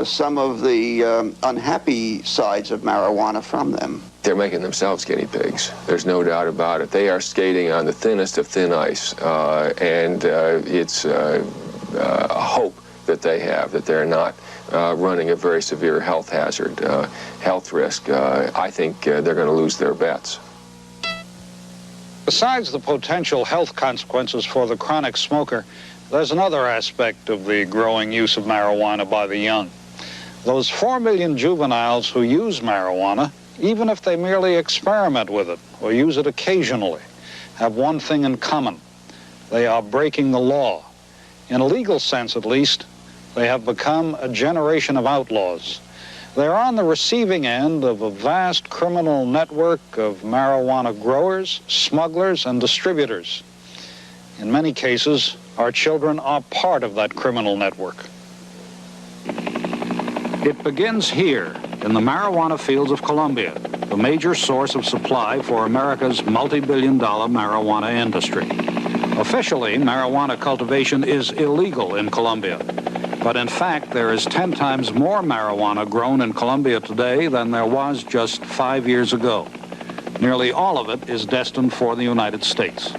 some of the unhappy sides of marijuana from them. They're making themselves guinea pigs. There's no doubt about it. They are skating on the thinnest of thin ice, and it's a hope that they have that they're not running a very severe health hazard, health risk. I think they're going to lose their bets. Besides the potential health consequences for the chronic smoker, there's another aspect of the growing use of marijuana by the young. Those 4 million juveniles who use marijuana, even if they merely experiment with it or use it occasionally, have one thing in common. They are breaking the law. In a legal sense, at least, they have become a generation of outlaws. They're on the receiving end of a vast criminal network of marijuana growers, smugglers, and distributors. In many cases, our children are part of that criminal network. It begins here, in the marijuana fields of Colombia, the major source of supply for America's multi-billion-dollar marijuana industry. Officially, marijuana cultivation is illegal in Colombia. But in fact, there is 10 times more marijuana grown in Colombia today than there was just 5 years ago. Nearly all of it is destined for the United States.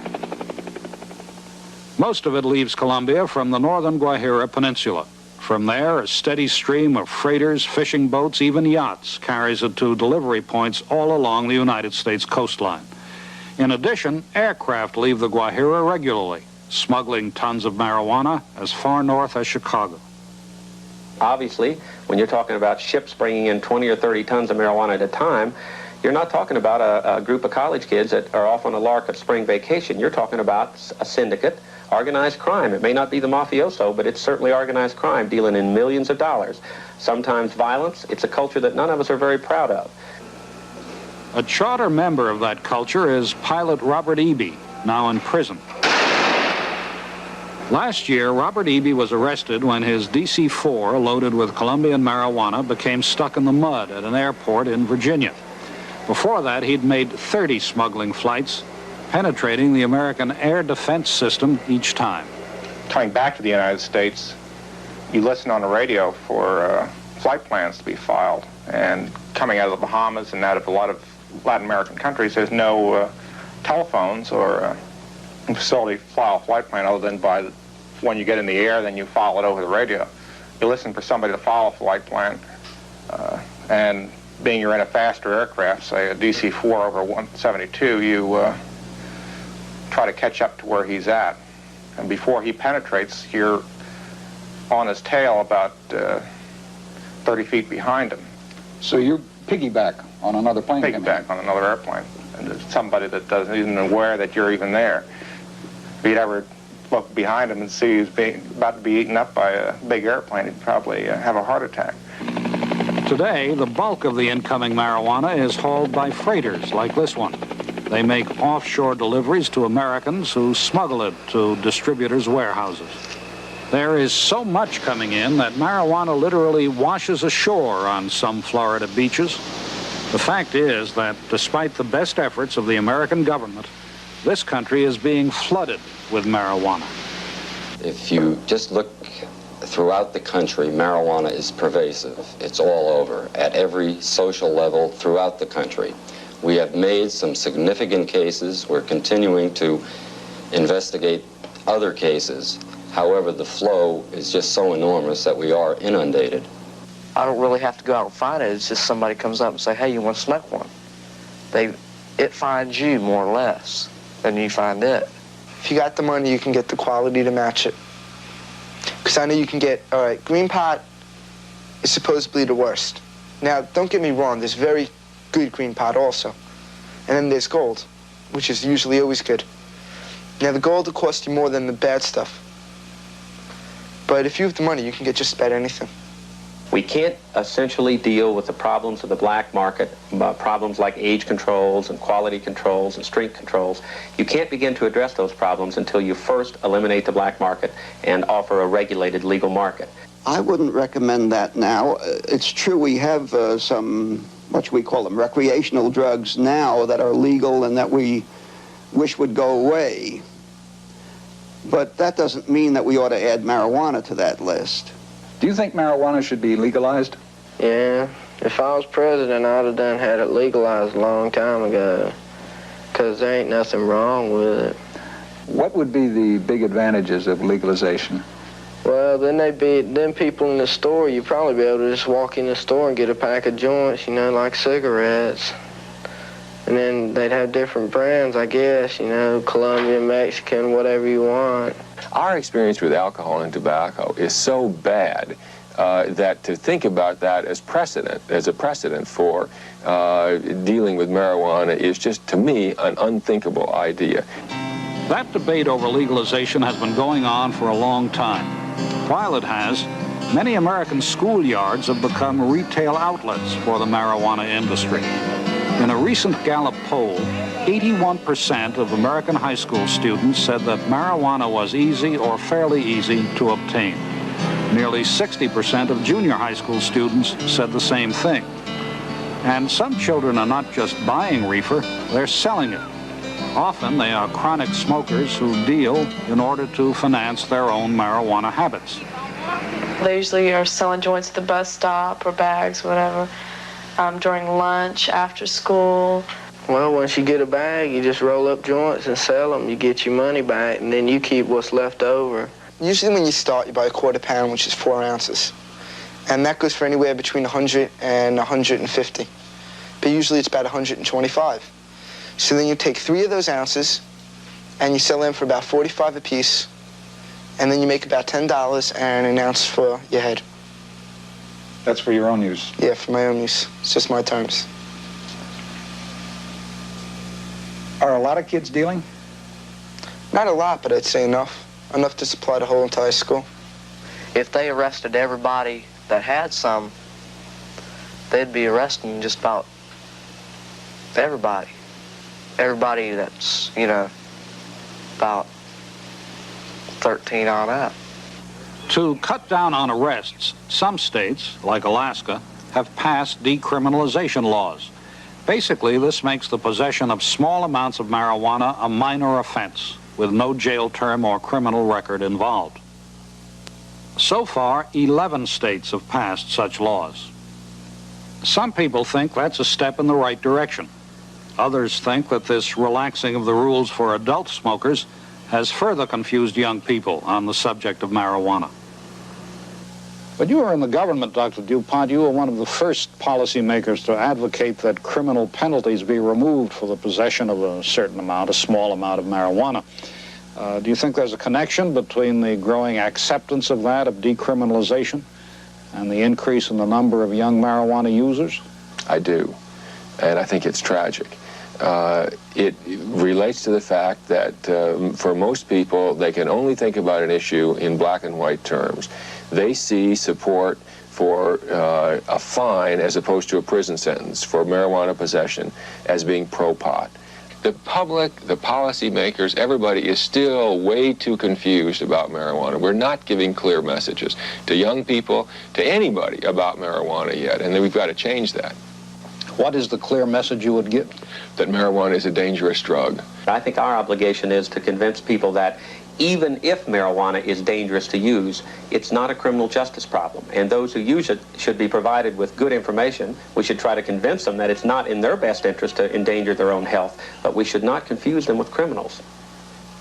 Most of it leaves Colombia from the northern Guajira Peninsula. From there, a steady stream of freighters, fishing boats, even yachts carries it to delivery points all along the United States coastline. In addition, aircraft leave the Guajira regularly, smuggling tons of marijuana as far north as Chicago. Obviously, when you're talking about ships bringing in 20 or 30 tons of marijuana at a time, you're not talking about a group of college kids that are off on a lark of spring vacation. You're talking about a syndicate, organized crime. It may not be the mafioso, but it's certainly organized crime dealing in millions of dollars. Sometimes violence. It's a culture that none of us are very proud of. A charter member of that culture is pilot Robert Eby, now in prison. Last year, Robert Eby was arrested when his DC-4, loaded with Colombian marijuana, became stuck in the mud at an airport in Virginia. Before that, he'd made 30 smuggling flights, penetrating the American air defense system each time. Coming back to the United States, you listen on the radio for flight plans to be filed. And coming out of the Bahamas and out of a lot of Latin American countries, there's no telephones or facility to file a flight plan other than by when you get in the air, then you file it over the radio. You listen for somebody to file a flight plan, and being you're in a faster aircraft, say a DC-4 over 172, you try to catch up to where he's at. And before he penetrates, you're on his tail about 30 feet behind him. So you piggyback on another plane? Piggyback on another airplane. And there's somebody that isn't even aware that you're even there. If you'd ever look behind him and see he's about to be eaten up by a big airplane, he'd probably have a heart attack. Today, the bulk of the incoming marijuana is hauled by freighters like this one. They make offshore deliveries to Americans who smuggle it to distributors' warehouses. There is so much coming in that marijuana literally washes ashore on some Florida beaches. The fact is that despite the best efforts of the American government, this country is being flooded with marijuana. If you just look throughout the country, marijuana is pervasive. It's all over, at every social level throughout the country. We have made some significant cases. We're continuing to investigate other cases. However, the flow is just so enormous that we are inundated. I don't really have to go out and find it. It's just somebody comes up and say, hey, you want to smoke one? It finds you more or less than you find it. If you got the money, you can get the quality to match it. Because I know you can get, all right, green pot is supposedly the worst. Now, don't get me wrong, there's very good green pot also. And then there's gold, which is usually always good. Now, the gold will cost you more than the bad stuff. But if you have the money, you can get just about anything. We can't essentially deal with the problems of the black market, problems like age controls and quality controls and strength controls. You can't begin to address those problems until you first eliminate the black market and offer a regulated legal market. I wouldn't recommend that now. It's true we have some, what should we call them, recreational drugs now that are legal and that we wish would go away. But that doesn't mean that we ought to add marijuana to that list. Do you think marijuana should be legalized? Yeah, if I was president, I'd have done had it legalized a long time ago, because there ain't nothing wrong with it. What would be the big advantages of legalization? Well, then people in the store, you'd probably be able to just walk in the store and get a pack of joints, you know, like cigarettes. And then they'd have different brands, I guess, you know, Colombian, Mexican, whatever you want. Our experience with alcohol and tobacco is so bad that to think about that as a precedent for dealing with marijuana is just, to me, an unthinkable idea. That debate over legalization has been going on for a long time. While it has, many American schoolyards have become retail outlets for the marijuana industry. In a recent Gallup poll, 81% of American high school students said that marijuana was easy or fairly easy to obtain. Nearly 60% of junior high school students said the same thing. And some children are not just buying reefer, they're selling it. Often they are chronic smokers who deal in order to finance their own marijuana habits. They usually are selling joints at the bus stop or bags, whatever, during lunch, after school. Well, once you get a bag, you just roll up joints and sell them. You get your money back, and then you keep what's left over. Usually when you start, you buy a quarter pound, which is 4 ounces. And that goes for anywhere between 100 and 150. But usually it's about 125. So then you take 3 of those ounces, and you sell them for about 45 a piece, and then you make about $10 and an ounce for your head. That's for your own use? Yeah, for my own use. It's just my terms. Are a lot of kids dealing? Not a lot, but I'd say enough. Enough to supply the whole entire school. If they arrested everybody that had some, they'd be arresting just about everybody. Everybody that's, you know, about 13 on up. To cut down on arrests, some states, like Alaska, have passed decriminalization laws. Basically, this makes the possession of small amounts of marijuana a minor offense, with no jail term or criminal record involved. So far, 11 states have passed such laws. Some people think that's a step in the right direction. Others think that this relaxing of the rules for adult smokers has further confused young people on the subject of marijuana. When you were in the government, Dr. DuPont, you were one of the first policymakers to advocate that criminal penalties be removed for the possession of a certain amount, a small amount of marijuana. Do you think there's a connection between the growing acceptance of that, of decriminalization, and the increase in the number of young marijuana users? I do, and I think it's tragic. It relates to the fact that for most people, they can only think about an issue in black and white terms. They see support for a fine as opposed to a prison sentence for marijuana possession as being pro-pot. The public, the policymakers, everybody is still way too confused about marijuana. We're not giving clear messages to young people, to anybody about marijuana yet, and then we've got to change that. What is the clear message you would give? That marijuana is a dangerous drug. I think our obligation is to convince people that even if marijuana is dangerous to use, it's not a criminal justice problem. And those who use it should be provided with good information. We should try to convince them that it's not in their best interest to endanger their own health, but we should not confuse them with criminals.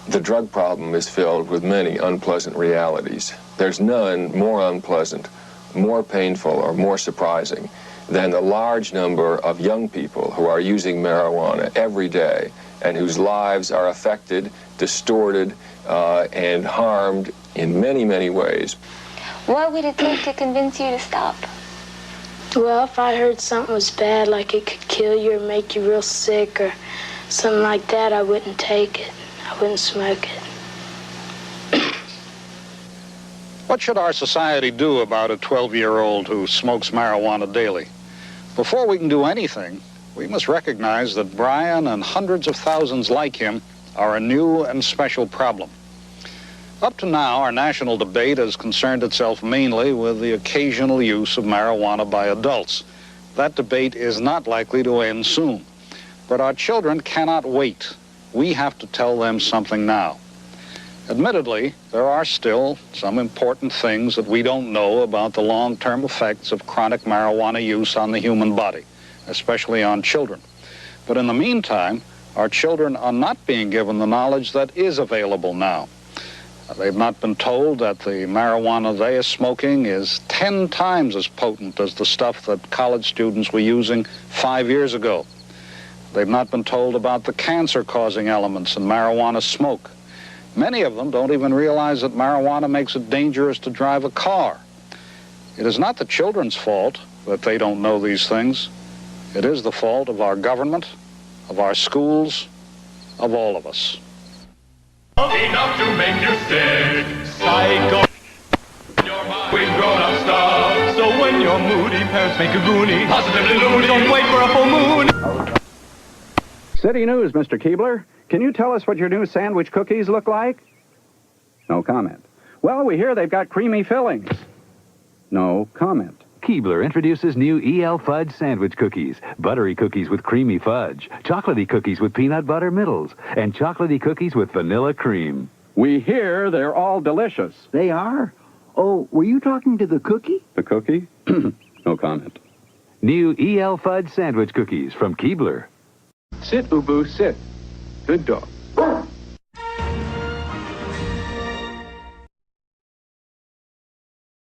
The drug problem is filled with many unpleasant realities. There's none more unpleasant, more painful, or more surprising than the large number of young people who are using marijuana every day and whose lives are affected, distorted, and harmed in many, many ways. What would it take to convince you to stop? Well, if I heard something was bad, like it could kill you or make you real sick or something like that, I wouldn't take it. I wouldn't smoke it. What should our society do about a 12-year-old who smokes marijuana daily? Before we can do anything, we must recognize that Brian and hundreds of thousands like him are a new and special problem. Up to now, our national debate has concerned itself mainly with the occasional use of marijuana by adults. That debate is not likely to end soon. But our children cannot wait. We have to tell them something now. Admittedly, there are still some important things that we don't know about the long-term effects of chronic marijuana use on the human body, especially on children. But in the meantime, our children are not being given the knowledge that is available now. They've not been told that the marijuana they are smoking is 10 times as potent as the stuff that college students were using 5 years ago. They've not been told about the cancer-causing elements in marijuana smoke. Many of them don't even realize that marijuana makes it dangerous to drive a car. It is not the children's fault that they don't know these things. It is the fault of our government, of our schools, of all of us. Enough to make you sick. Psycho. We've grown up stuff. So when you're moody, parents make a goonie. Positively loony. Don't wait for a full moon. City News, Mr. Keebler. Can you tell us what your new sandwich cookies look like? No comment. Well, we hear they've got creamy fillings. No comment. Keebler introduces new EL Fudge sandwich cookies. Buttery cookies with creamy fudge. Chocolatey cookies with peanut butter middles. And chocolatey cookies with vanilla cream. We hear they're all delicious. They are? Oh, were you talking to the cookie? The cookie? No comment. New EL Fudge sandwich cookies from Keebler. Sit, Ubu, sit. Good dog.